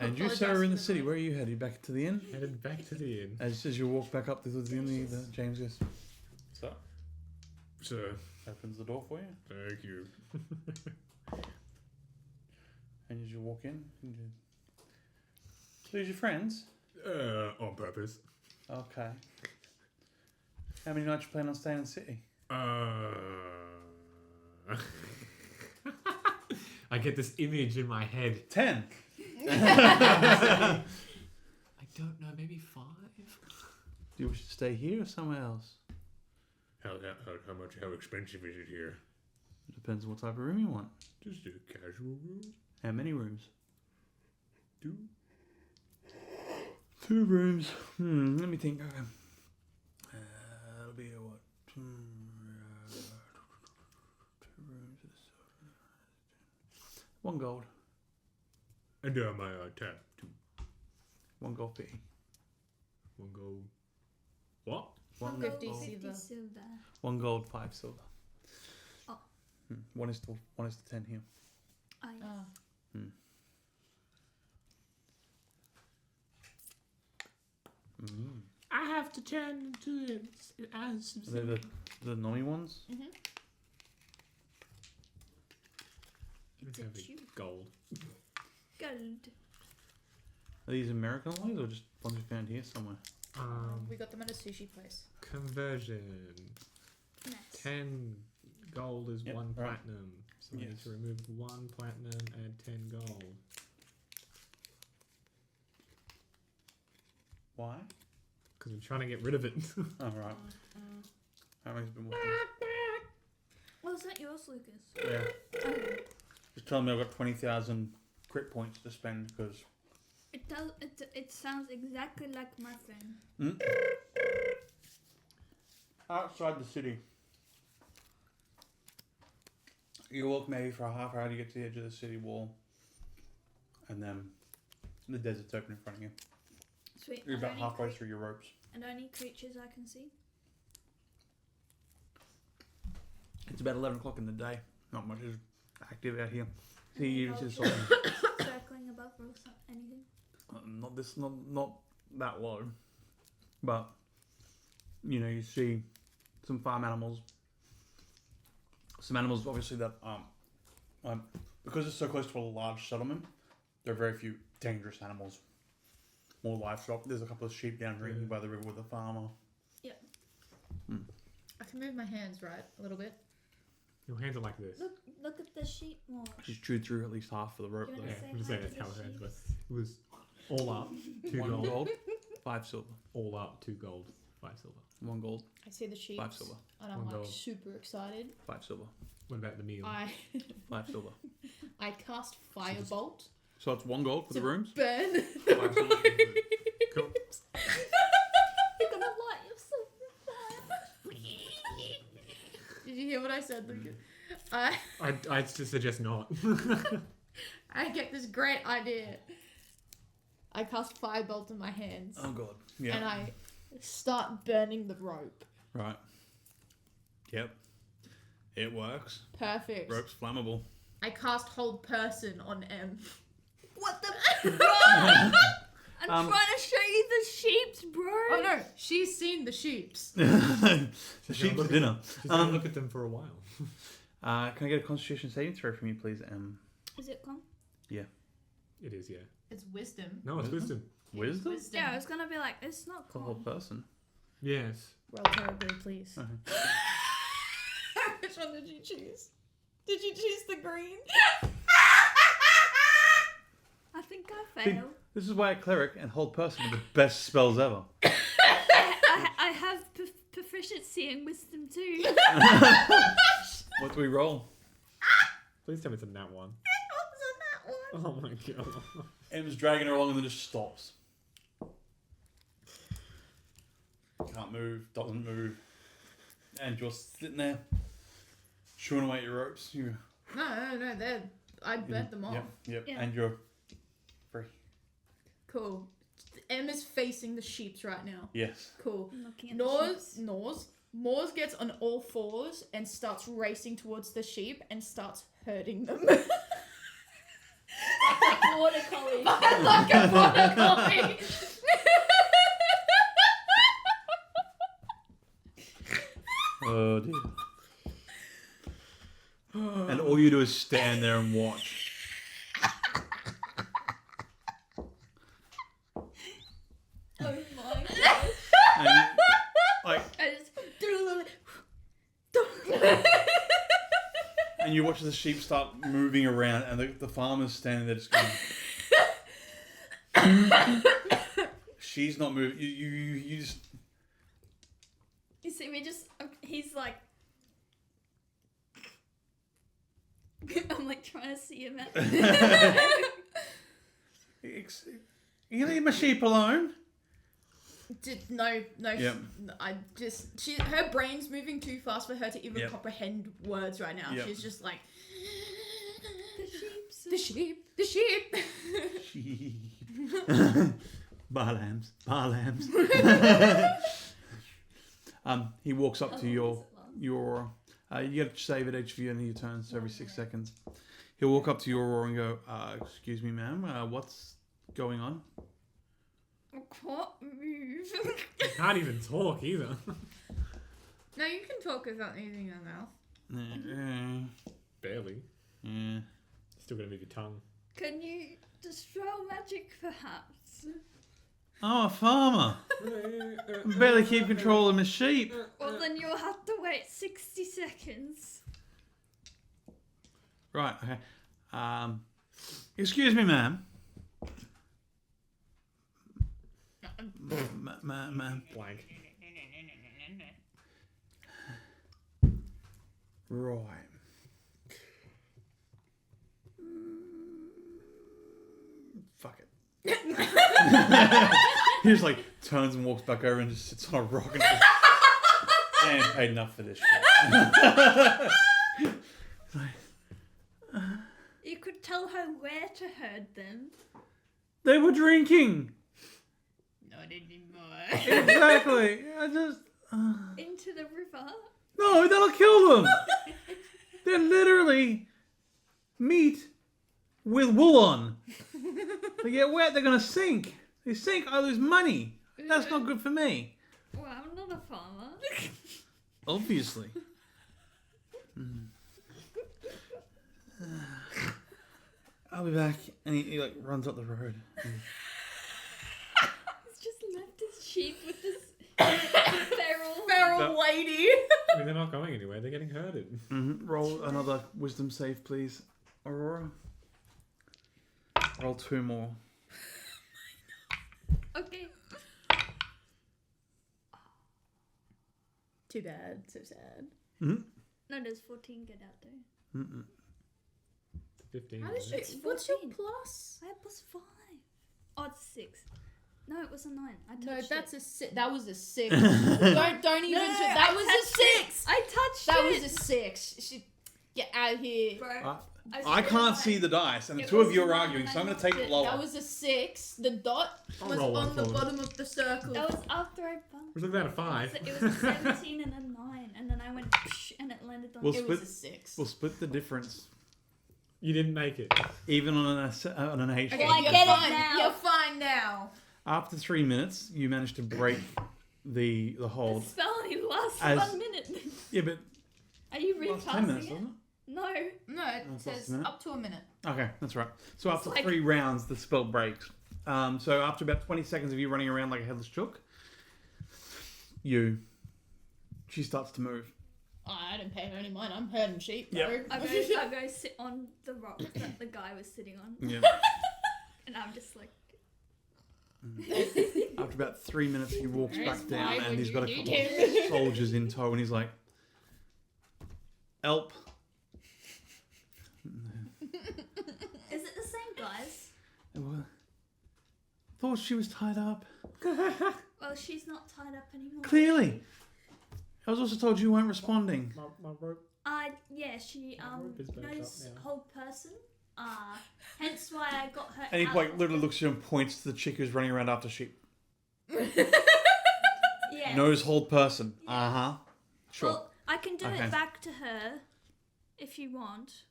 And you, sir, are in the city. Where are you headed? Back to the inn? Headed back to the inn. As you walk back up to the inn, James goes, "So, Sir, opens the door for you, thank you. and as you walk in, so who's your friends? On purpose. Okay. How many nights you plan on staying in the city? I get this image in my head. 10. I don't know, maybe 5? Do you wish to stay here or somewhere else? How expensive is it here? It depends on what type of room you want. Just a casual room? How many rooms? 2? 2 rooms. Let me think. Okay. That'll be what? 2 rooms. 1 gold. And my tab, 2. 1 gold fee. 1 gold. What? 150 gold. silver. 1 gold, 5 silver. Oh. 1 is to 10 here. Oh, yes. Oh. I have to turn to it as Are they the nommy ones? Mm-hmm. It's a tube. gold. Gold. Are these American ones or just ones we found here somewhere? We got them at a sushi place. Conversion. Nice. 10 gold is Yep, 1 right. platinum. So I need Yes. to remove 1 platinum and 10 gold. Why? Because I'm trying to get rid of it. Oh, right. How many's been walking? Well, is that yours, Lucas? Yeah. Okay. Just tell me I've got 20,000 crit points to spend because It does. It sounds exactly like my friend. Outside the city, you walk maybe for a half hour to get to the edge of the city wall, and then the desert's open in front of you. Sweet. You're and about only halfway through your ropes. And only creatures I can see. It's about 11 o'clock in the day. Not much is active out here. See, Any you just vultures circling above or anything. not that low, but you know, you see some farm animals, some animals obviously that because it's so close to a large settlement, there are very few dangerous animals. More livestock. There's a couple of sheep down drinking by the river with a farmer. I can move my hands right a little bit. Your hands are like this. Look at the sheep more. She's chewed through at least half of the rope Do you though. wanna Yeah, say I'm just hi saying to that's how the her hands were. sheeps? It was all up, 2 1 gold. gold, 5 silver. All up, 2 gold, 5 silver. 1 gold, I see the sheep. 5 silver. And I'm One like gold. super excited. 5 silver. What about the meal? 5 silver. I cast firebolt So it's 1 gold for the to rooms. burn. 5 silver. Cool. You're gonna light yourself on fire. Did you hear what I said, Lucas? I'd suggest not. I get this great idea. I cast firebolt in my hands. Oh god. Yeah. And I start burning the rope. Right. Yep. It works. Perfect. Rope's flammable. I cast hold person on M. What the? Run! I'm Um, trying to show you the sheeps, bro. Oh no, she's seen the sheeps. The sheep for dinner. Just gonna look at them for a while. Can I get a Constitution saving throw from you, please? Is it calm? It is, yeah. It's wisdom. No, it's wisdom. Wisdom? Yeah, I was gonna be like, it's not The whole calm. person. Yes. Roll terribly, please. Okay. Which one did you choose? Did you choose the green? I think I See, failed. this is why a cleric and hold person are the best spells ever. I have proficiency in wisdom too. What do we roll? Please tell me it's a nat 1. Oh my god. M's dragging her along and then just stops. Can't move, doesn't move. And you're sitting there, chewing away your ropes. You, No, I burnt them off. Yep. Yeah. And you're free. Cool. M is facing the sheeps right now. Yes. Cool. I'm looking at the sheeps. Moors gets on all fours and starts racing towards the sheep and starts herding them. Border collie. Like a border collie. Oh dear. And all you do is stand there and watch. Oh my god. And you, like, I just. and you watch the sheep start moving around, and the farmer's standing there just going. She's not moving. You just. You see me just. He's like. I'm like trying to see him out. You gonna leave my sheep alone? No. Yep. Her brain's moving too fast for her to even Yep. comprehend words right now. Yep. She's just like, The sheeps. the sheep. Sheep. Bar lambs. He walks up to your. You get to save at each of you and your turns every 6 seconds. He'll walk up to your roar and go, excuse me, ma'am, what's going on? I can't move. You can't even talk either. No, you can talk without using your mouth. Barely. Yeah. Still gotta move your tongue. Can you dispel magic perhaps? Oh, a farmer. Barely keep control of my sheep. Well, then you'll have to wait 60 seconds. Right, okay. Excuse me, ma'am. Ma'am. Blank. Right. Fuck it. He just like turns and walks back over and just sits on a rock and just, I ain't paid enough for this shit. You could tell her where to herd them. They were drinking. Not anymore. Exactly. I just Into the river. no, that'll kill them. They're literally meat with wool on. They get wet, they're gonna sink. They sink, I lose money. That's not good for me. Well, I'm not a farmer. Obviously. I'll be back. And he like runs up the road. He's just left his sheep with this feral. Feral lady. I mean, they're not going anywhere. They're getting herded. Roll another wisdom save, please, Aurora. Roll 2 more. Okay. Too bad. So sad. Mm-hmm. No, there's 14 get out there. Mm-mm. 15. How does isn't it? she, what's your 14. plus? I had +5. Oh, it's 6. No, it was a 9. I touched No, it. that's a 6. That was a 6. don't even. No, that I was touched a 6. I touched That it. was a 6. She, get out of here. Bro, I can't see the dice, and the It two of was you are nine arguing, and so I I'm going to knocked take it. lower. That was a 6. The dot I'll was roll one on the for it. bottom of the circle. That was after I bumped. We're looking at a 5. It was a 17 and a 9, and then I went psh, and it landed on. We'll It split- was a 6. We'll split the difference, You didn't make it. even on an H. Okay, Well, I you're get it fine. now. You're fine now. After 3 minutes, you managed to break the The hold. spell only lasts As- 1 minute. Yeah, but Are you last 10 minutes, recasting it? wasn't No. No, it That's last says minute. up to a minute. it? Okay, that's right. So after like- 3 rounds, the spell breaks. So after about 20 seconds of you running around like a headless chook, she starts to move. Oh, I didn't pay her any mind. I'm herding sheep, bro. Yep. I go sit on the rock that the guy was sitting on, Yeah. and I'm just like, After about 3 minutes, he walks Yes, back down why and would he's you got a do couple that? of soldiers in tow, and he's like, "Help!" is it the same guys? Thought she was tied up. Well, she's not tied up anymore. Clearly. I was also told you weren't responding. My rope. Yeah, she My rope is back up knows now. whole person. Hence why I got her. And he out. like literally looks at you and points to the chick who's running around after sheep. Yeah. Knows whole person. Uh huh. Sure. Well, I can do Okay. it back to her if you want.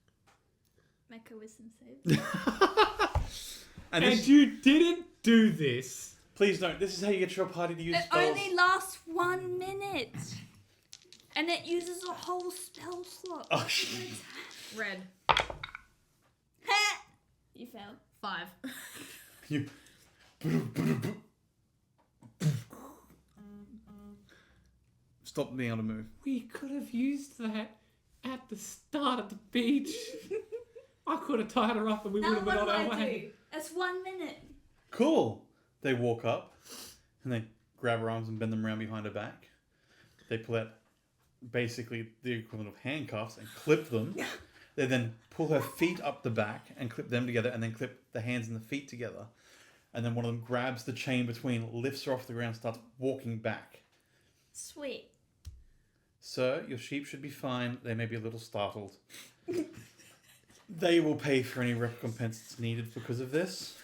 Make a wisdom save. and And this, you didn't do this. please don't. This is how you get your party to use It spells. only lasts 1 minute, and it uses a whole spell slot. Oh, shit. Red. You failed. 5. You. Stop being able to move. We could have used that at the start of the beach. I could have tied her up and we would Now have what been do on I our way. do? That's 1 minute. Cool. They walk up and they grab her arms and bend them around behind her back. They pull out basically the equivalent of handcuffs and clip them. They then pull her feet up the back and clip them together, and then clip the hands and the feet together. And then one of them grabs the chain between, lifts her off the ground, starts walking back. Sweet. Sir, your sheep should be fine. They may be a little startled. They will pay for any recompense that's needed because of this.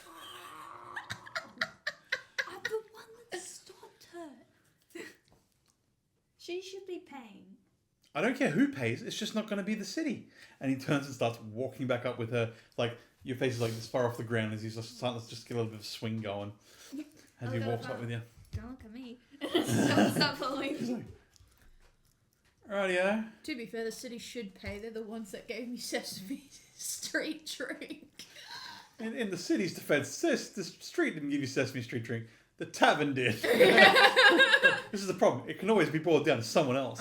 I'm the one that stopped her. She should be paying. I don't care who pays, it's just not going to be the city. And he turns and starts walking back up with her, like, your face is like this far off the ground as he's just starting to just get a little bit of swing going. As he Oh, walks God. up with you. Don't look at me. Stop following. Rightio. To be fair, the city should pay. They're the ones that gave me Sesame Street drink. In the city's defense, the street didn't give you Sesame Street drink. The tavern did. This is the problem. It can always be boiled down to someone else.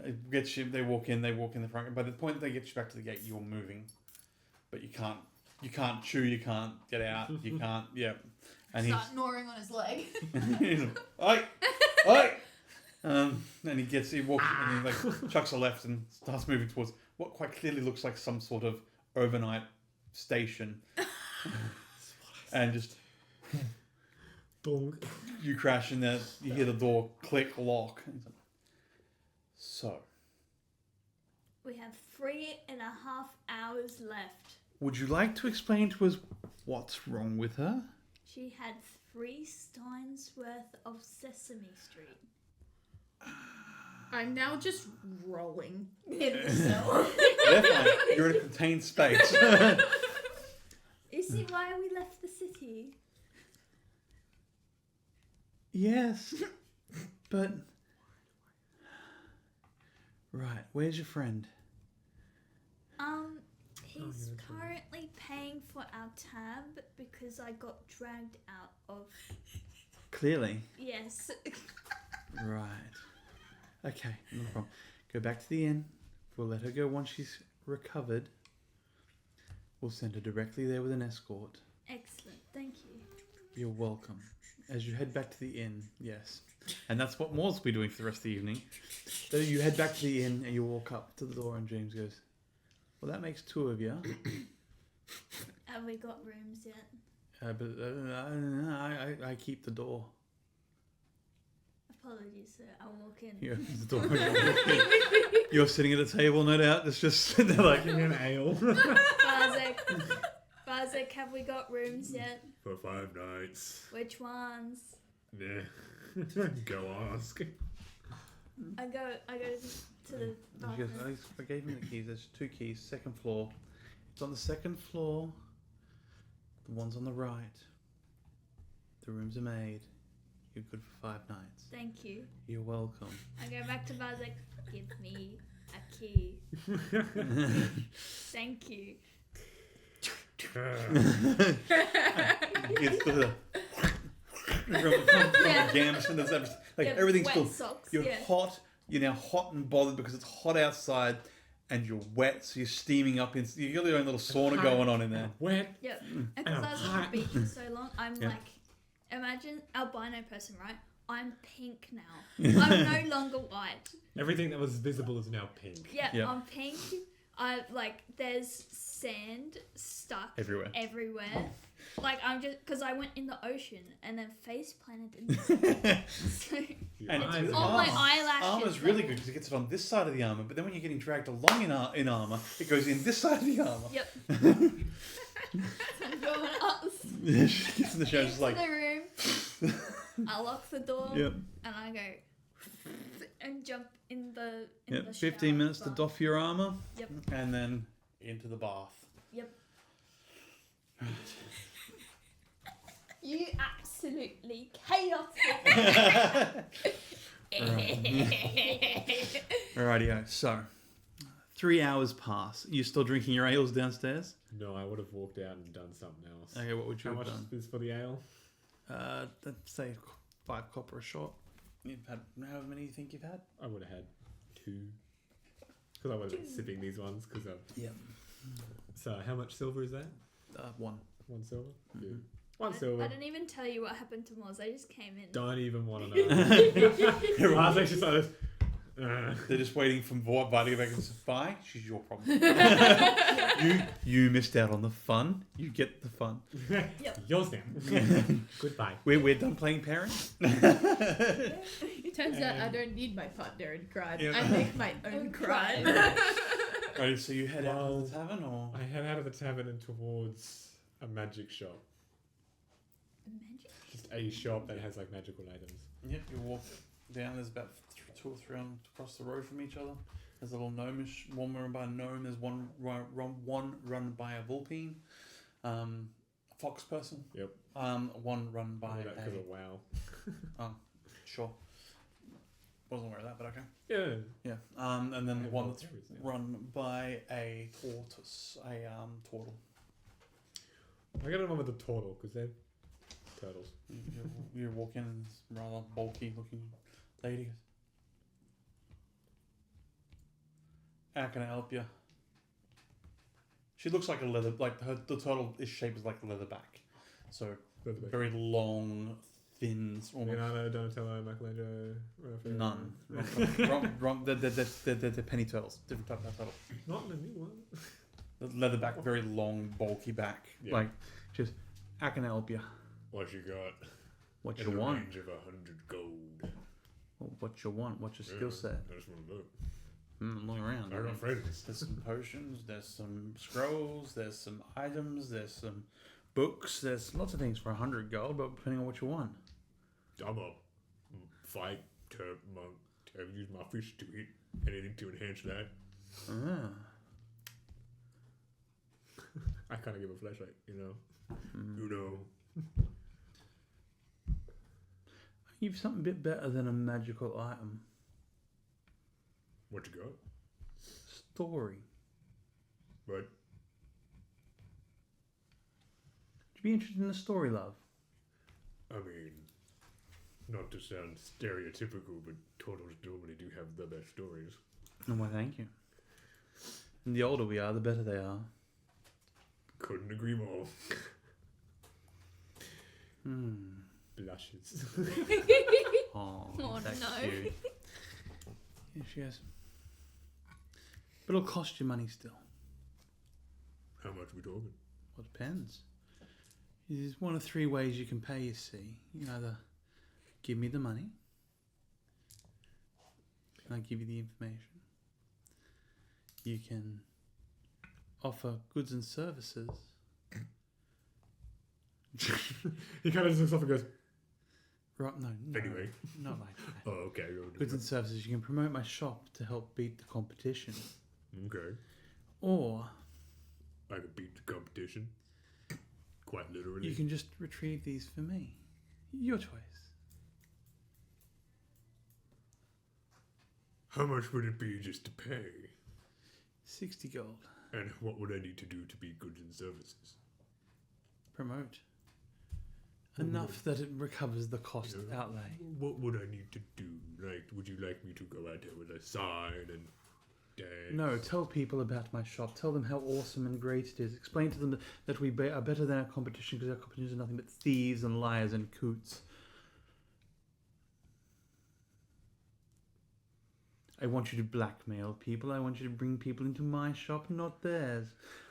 It gets you, they walk in the front. And by the point that they get you back to the gate, you're moving. But you can't chew, you can't get out, you can't, yeah. And Start gnawing on his leg. he's oi, oi. And he walks and he like chucks a left and starts moving towards what quite clearly looks like some sort of overnight station. And just Bonk. You crash in there. You hear the door click, lock. So, We have 3.5 hours left. would you like to explain to us what's wrong with her? She had 3 steins worth of Sesame Street. I'm now just rolling in the cell. Definitely, you're in a contained space. Is it why we left the city? Yes, but right. Where's your friend? He's currently paying for our tab because I got dragged out of. Clearly. Yes. Right. Okay, no problem. Go back to the inn. We'll let her go once she's recovered. We'll send her directly there with an escort. Excellent. Thank you. You're welcome. As you head back to the inn, yes. And that's what Maud's will be doing for the rest of the evening. So you head back to the inn and you walk up to the door and James goes, well, that makes 2 of you. Have we got rooms yet? But I keep the door. Apologies, sir. I'll walk in. Yeah, the door. You're sitting at a table, no doubt. It's just sitting there like... Drinking an ale. Barzek, have we got rooms yet? For 5 nights. Which ones? Yeah. Go ask. I go to the She goes, bathroom. I gave him the keys. There's 2 keys. 2nd floor. It's on the 2nd floor. The one's on the right. The rooms are made. You're good for 5 nights. Thank you. You're welcome. I go back to Barzek. Give me a key. Thank you. It's the Yeah. Gamson. There's everything. Like Yeah, everything's wet still. socks. You're Yeah. hot. You're now hot and bothered because it's hot outside, and you're wet. So you're steaming up. You got your own little sauna going on in there. Wet. Yep. And because I was on the beach for so long, I'm Yeah. like, imagine albino person, right? I'm pink now. I'm no longer white. Everything that was visible is now pink. Yeah, Yep. I'm pink. There's sand stuck Everywhere. Like I'm just because I went in the ocean and then face planted in the so Your And eyes it's are on my lost. eyelashes. Armor's really good because it gets it on this side of the armor, but then when you're getting dragged along in armor, it goes in this side of the armor. Yep. I'm going up She gets in the show, into just like, the room. I lock the door yep, and I go and jump in the yep. the 15 shower minutes to bath. doff your armor. Yep. And then into the bath. Yep. You absolutely chaotic. Alrightio. So, 3 hours pass. You still drinking your ales downstairs? No, I would have walked out and done something else. Okay, what would you How have much done? is for the ale? Let's say 5 copper a shot. You've had however many you think you've had? I would have had 2. Because I would have been sipping these ones. Yeah. So, how much silver is that? 1. 1 silver? Mhm. Yeah. 1 silver. I didn't even tell you what happened to Moz. I just came in. Don't even want to know. I was actually like this. They're just waiting for Vi to go back and say, Vi, she's your problem. you missed out on the fun. You get the fun. Yours now. Goodbye. We're done playing parents. It turns out I don't need my partner in crime. Yeah. I make my own Own crime. crime. Right, so you head out Well, of the tavern, or I head out of the tavern and towards a magic shop. Magic? Just a shop that has like magical items. yep, you walk down. There's about 2 or 3 on across the road from each other. There's a little gnomish one run by a gnome. There's one run by a vulpine, fox person. Yep. One run by Because a of WoW. sure. Wasn't aware of that, but okay. Yeah. Yeah. And then Yeah, one well, that's there is, yeah. run by a tortoise, a turtle. I got one with the turtle because they're turtles. You walk in, and this rather bulky looking lady goes, how can I help you? She looks like a leather, the turtle is shaped as like a leatherback. So Leatherback. very long, thin, almost Leonardo, Donatello, Michelangelo, Raphael. none. Wrong. They're penny turtles, different type of turtle. Not in the new one. The leatherback, very long, bulky back. Yeah. Like, just, how can I help you? What you got? What In you a want? range of 100 gold. What you want? What's your skill set? I just want to look. Look around. I got friends. There's some potions, there's some scrolls, there's some items, there's some books, there's lots of things for 100 gold, but depending on what you want. I'm a fight monk. I've used my fish to eat. Anything to enhance that. Ah. I kind of give a flashlight, you know. You know. You've something a bit better than a magical item. What you got? Story. What? Would you be interested in a story, love? I mean, not to sound stereotypical, but turtles normally do have the best stories. Oh, well, thank you. And the older we are, the better they are. Couldn't agree more. Blushes. Oh, Oh, that's no. cute. Yes, yes. But it'll cost you money still. How much we talking? Well, it depends. There's one of three ways you can pay, you see. You can either give me the money, and I give you the information. You can offer goods and services. He kind of just looks off and goes, Right, no, Anyway. not like that. oh, okay. Goods and services. You can promote my shop to help beat the competition. Okay. Or I could beat the competition. Quite literally. you can just retrieve these for me. Your choice. How much would it be just to pay? 60 gold. And what would I need to do to be goods and services? Promote. Enough that it recovers the cost Yeah. outlay. What would I need to do? Like, would you like me to go out there with a sign and dance? No, tell people about my shop. Tell them how awesome and great it is. Explain to them that we are better than our competition because our competition is nothing but thieves and liars and coots. I want you to blackmail people. I want you to bring people into my shop, not theirs.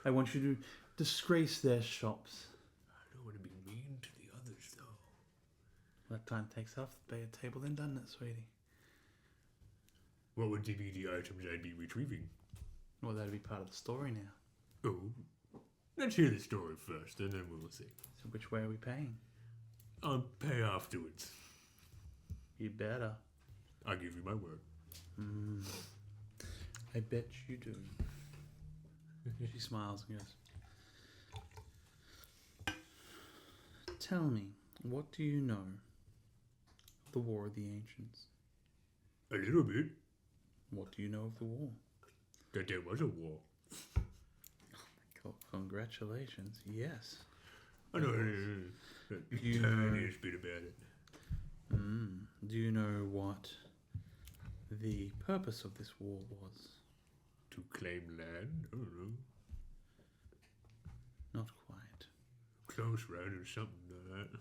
I want you to disgrace their shops. I don't want to be mean to the others, though. That time takes off the table, then, doesn't it, sweetie? What would be the items I'd be retrieving? Well, that'd be part of the story now. Oh. Let's hear the story first, and then we'll see. So which way are we paying? I'll pay afterwards. You better. I'll give you my word. I bet you do. She smiles and goes, tell me, what do you know of the War of the Ancients? A little bit. What do you know of the war? That there was a war. Congratulations, yes. I know a You tiniest bit about it. Do you know what the purpose of this war was? To claim land? I don't know. Not quite. Close round or something like that.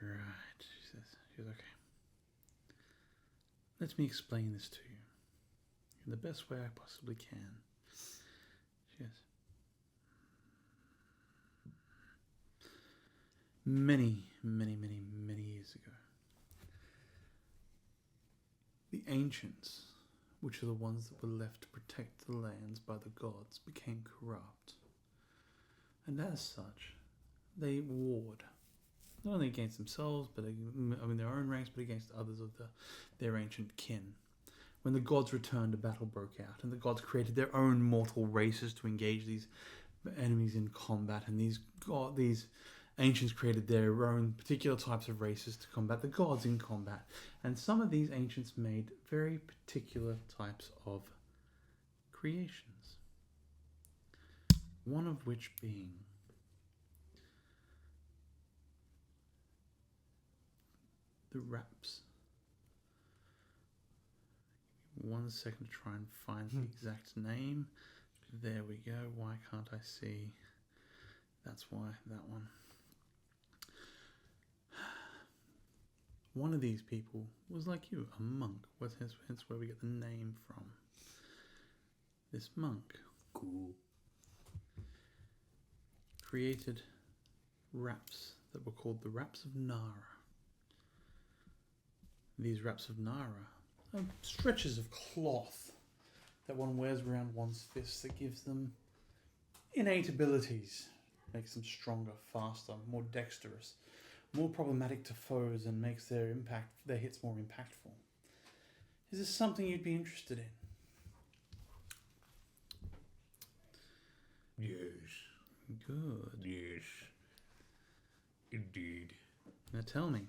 Right, she says. She's okay. Let me explain this to you in the best way I possibly can. She says, many years ago, the ancients, which are the ones that were left to protect the lands by the gods, became corrupt. And as such, they warred, not only against themselves, but their own ranks, but against others of their ancient kin. When the gods returned, a battle broke out, and the gods created their own mortal races to engage these enemies in combat, and these ancients created their own particular types of races to combat the gods in combat. And some of these ancients made very particular types of creations. One of which being the raps. 1 second to try and find the exact name. There we go. Why can't I see? That's why, that one. One of these people was like you, a monk. Hence where we get the name from. This monk Cool. created wraps that were called the wraps of Nara. These wraps of Nara are stretches of cloth that one wears around one's fists that gives them innate abilities, makes them stronger, faster, more dexterous, more problematic to foes, and makes their hits more impactful. Is this something you'd be interested in? Yes. Good. Yes. Indeed. Now tell me,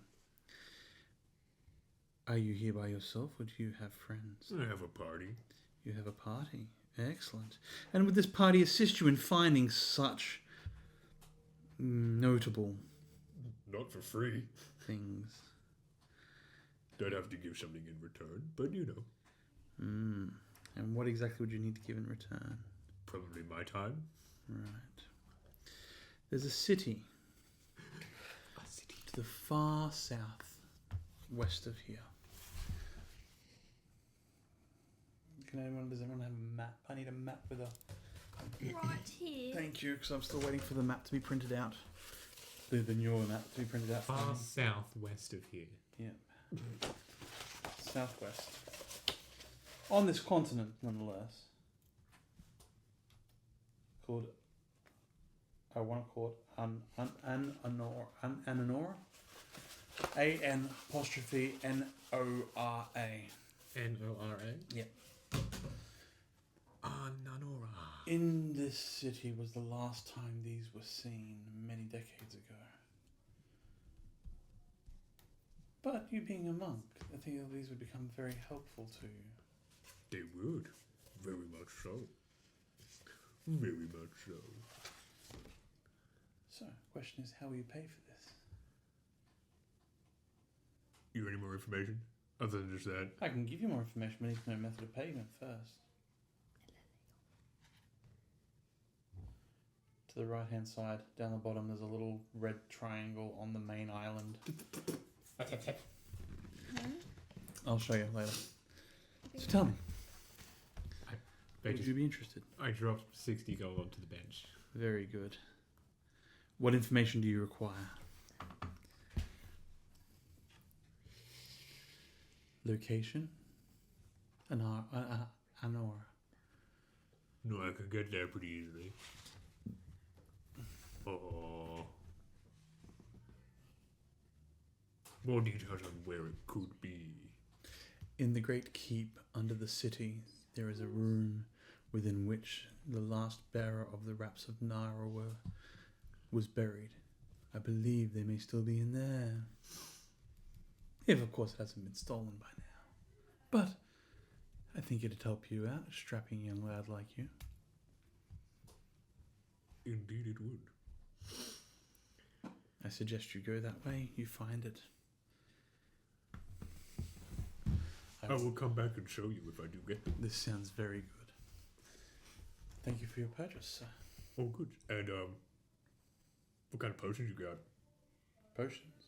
are you here by yourself or do you have friends? I have a party. You have a party. Excellent. And would this party assist you in finding such notable Not for free. things? Don't have to give something in return, but you know. And what exactly would you need to give in return? Probably my time. Right. There's a city to the far south west of here. Does anyone have a map? I need a map with a... Right here. Thank you, because I'm still waiting for the map to be printed out. The newer map to be printed out. Far southwest of here. Yeah. Southwest. On this continent, nonetheless. Called... I want to call it Ananora. A-N'-N-O-R-A. N-O-R-A? Yep. Ananora. In this city was the last time these were seen many decades ago. But you being a monk, I think that these would become very helpful to you. They would. Very much so. Very much so. So, question is, how will you pay for this? You any more information? Other than just that? I can give you more information, but I need to know method of payment first. To the right hand side, down the bottom, there's a little red triangle on the main island. I'll show you later. So tell me, would you be interested? I dropped 60 gold onto the bench. Very good. What information do you require? Location? Anora. No, I can get there pretty easily. Oh. More details on where it could be. In the great keep under the city, there is a room within which the last bearer of the wraps of Nara was buried. I believe they may still be in there. If, of course, it hasn't been stolen by now. But I think it'd help you out, a strapping young lad like you. Indeed it would. I suggest you go that way, you find it. I will come back and show you if I do get them. This sounds very good. Thank you for your purchase, sir. Oh, good. And, what kind of potions you got? Potions?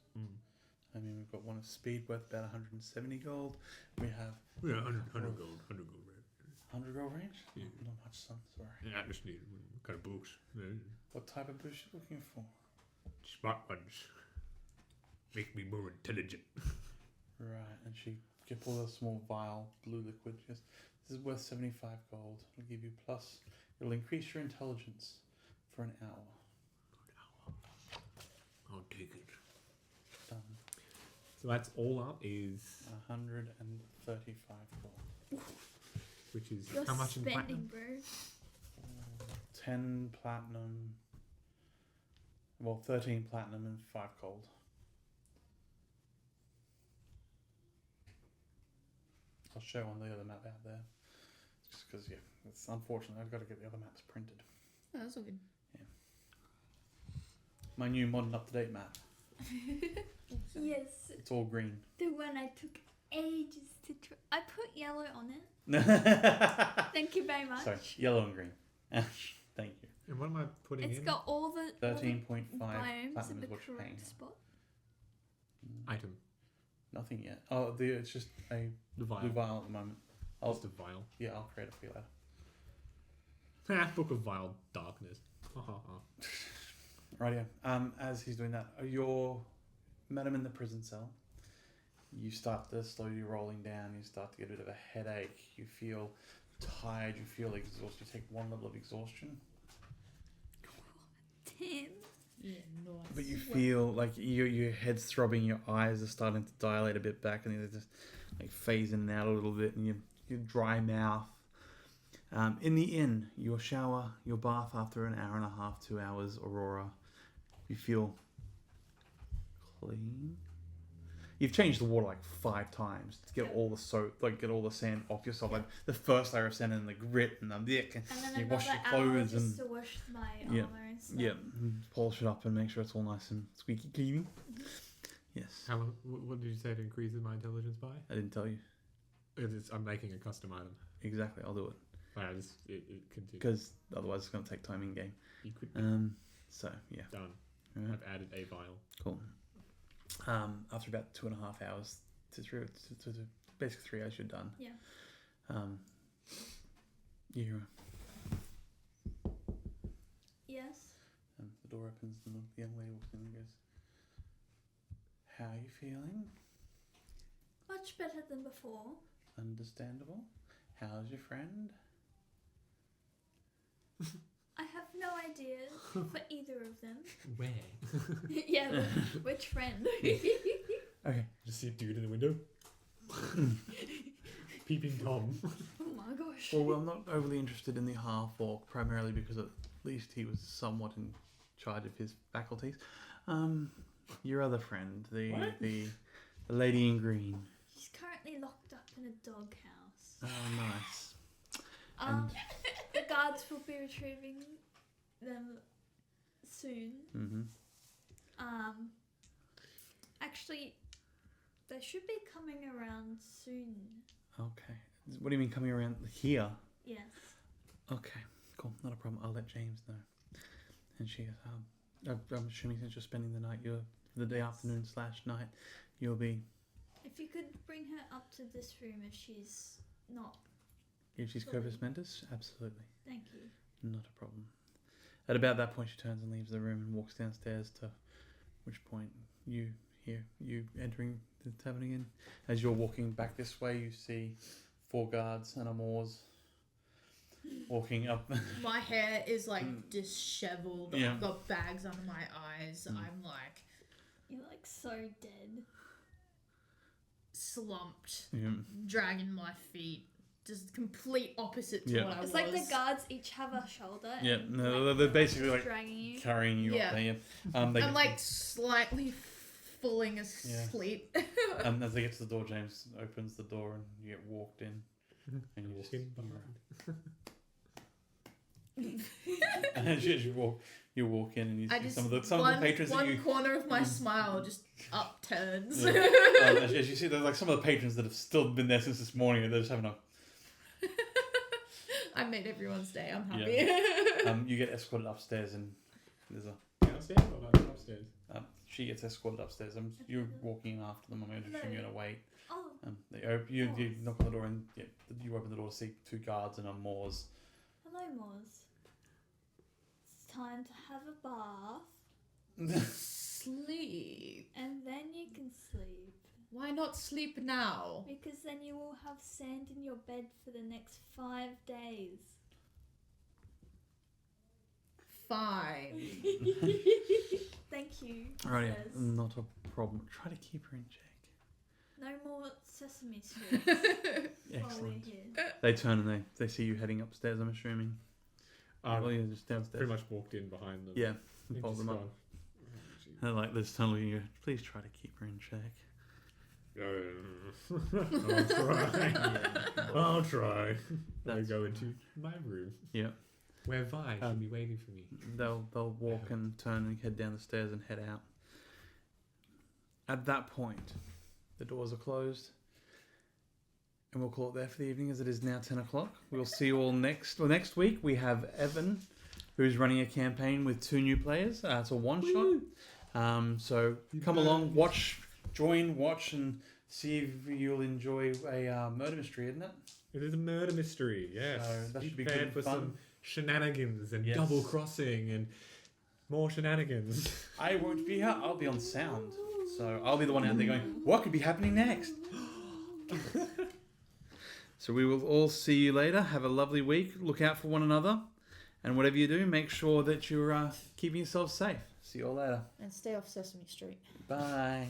I mean, we've got one of speed worth about 170 gold. We have... Yeah, 100 gold. 100 gold, right? 100 gold range? Yeah. Not much, son, sorry. Yeah, I just need what kind of books. Yeah. What type of boost you looking for? Smart ones. Make me more intelligent. Right, and she pulled a small vial, blue liquid. Just, this is worth 75 gold. It'll give you plus... It'll increase your intelligence for an hour. I'll take it. Done. So that's all up is... 135 gold. Which is You're how much in spending, platinum? bro. 10 platinum. Well, 13 platinum and 5 gold. I'll show on the other map out there. Just because, yeah, it's unfortunate. I've got to get the other maps printed. Oh, that's all good. My new modern up-to-date map. Yes, It's all green. the one I took ages to try. I put yellow on it. Sorry, Thank you very much. yellow and green. Thank you. And what am I putting It's in? got all the 13.5 biomes in platinum the is what you're paying. correct spot. Item. Nothing yet. Oh, it's just a The vial. blue vial at the moment. Just a vial. Yeah, I'll create it for you later. Book of Vile Darkness. Ha ha ha. Rightio. As he's doing that, you're met him in the prison cell. You start to slowly rolling down. You start to get a bit of a headache. You feel tired. You feel exhausted. You take one level of exhaustion. 10. Yeah, nice. But you feel like your head's throbbing, your eyes are starting to dilate a bit back, and they're just like phasing in and out a little bit, and your dry mouth. In the inn, your shower, your bath after an hour and a half, 2 hours, Aurora, you feel clean. You've changed the water like 5 times to get all the soap, like get all the sand off yourself, like the first layer of sand and the grit and the ick, And then you another wash your hour clothes just and to wash my Yeah. armor and stuff. polish it up and make sure it's all nice and squeaky clean. Yes, How long, what did you say it increases my intelligence by? I didn't tell you I'm making a custom item. exactly. I'll do it Right, it continues. because otherwise it's going to take time in game. You could be So yeah, done. Alright. I've added a vial. Cool. After about 2.5 hours to basically 3 hours, you're done. Yeah. You Yes. the door opens and the young lady walks in and goes, "How are you feeling? Much better than before. Understandable. How's your friend?" I have no idea for either of them. Where? Yeah, which friend? Okay. Just see a dude in the window. Peeping Tom. Oh my gosh. Well, I'm not overly interested in the half-orc, primarily because at least he was somewhat in charge of his faculties. Your other friend, the lady in green. She's currently locked up in a doghouse. Oh, nice. The guards will be retrieving them soon. Mm-hmm. Actually, they should be coming around soon. Okay. What do you mean coming around here? Yes. Okay, cool. Not a problem. I'll let James know. And she goes, I'm assuming since you're spending the night, the day afternoon / night, you'll be, If you could bring her up to this room if she's not. if she's Corvus Mentis, absolutely. Thank you. Not a problem. At about that point, she turns and leaves the room and walks downstairs, to which point you hear you entering the tavern again. As you're walking back this way, you see 4 guards and a Moors walking up. My hair is like disheveled. Yeah. I've got bags under my eyes. Mm. I'm like You're like so dead. slumped, Yeah. dragging my feet. Just complete opposite to Yeah. what I It's was. like the guards each have a shoulder. Yeah, and, no, like, they're basically like dragging you. carrying you Yeah. up there. Yeah. They I'm get like slightly falling asleep. as they get to the door, James opens the door and you get walked in. And you just In behind. and as you walk in and you I see just some of the patrons one that you. corner of my smile just upturns. Yeah. As you see, there's like some of the patrons that have still been there since this morning, and they're just having a. I made everyone's day. I'm happy. You get escorted upstairs, and there's a. Downstairs or not upstairs? She gets escorted upstairs. You're walking in after them. I'm going to assume you're gonna wait. Oh, You knock on the door and you open the door to see 2 guards and a Moors. hello, Moz. It's time to have a bath, Sleep. and then you can sleep. Why not sleep now? Because then you will have sand in your bed for the next 5 days. Fine. Thank you. Alright, says. not a problem. Try to keep her in check. No more Sesame Street while we're Excellent. here. They turn and they see you heading upstairs, I'm assuming. Well, yeah, just downstairs. Pretty much walked in behind them. Yeah, And fold just them up. gone, And like they're just looking at you. Please try to keep her in check. I'll try. I'll try. I That's go into my room. Yeah. Where Vi should be waiting for me. They'll walk and turn and head down the stairs and head out. At that point, the doors are closed. And we'll call it there for the evening, as it is now 10 o'clock. We'll see you all next week. We have Evan, who's running a campaign with 2 new players. It's a one-shot. So come along, join, watch, and see if you'll enjoy a murder mystery, isn't it? It is a murder mystery, yes. So that should be prepared good for fun. some shenanigans and Yes. double crossing and More shenanigans. I won't be here. I'll be on sound. So I'll be the one out there going, what could be happening next? So we will all see you later. Have a lovely week. Look out for one another. And whatever you do, make sure that you're keeping yourself safe. See you all later. And stay off Sesame Street. Bye.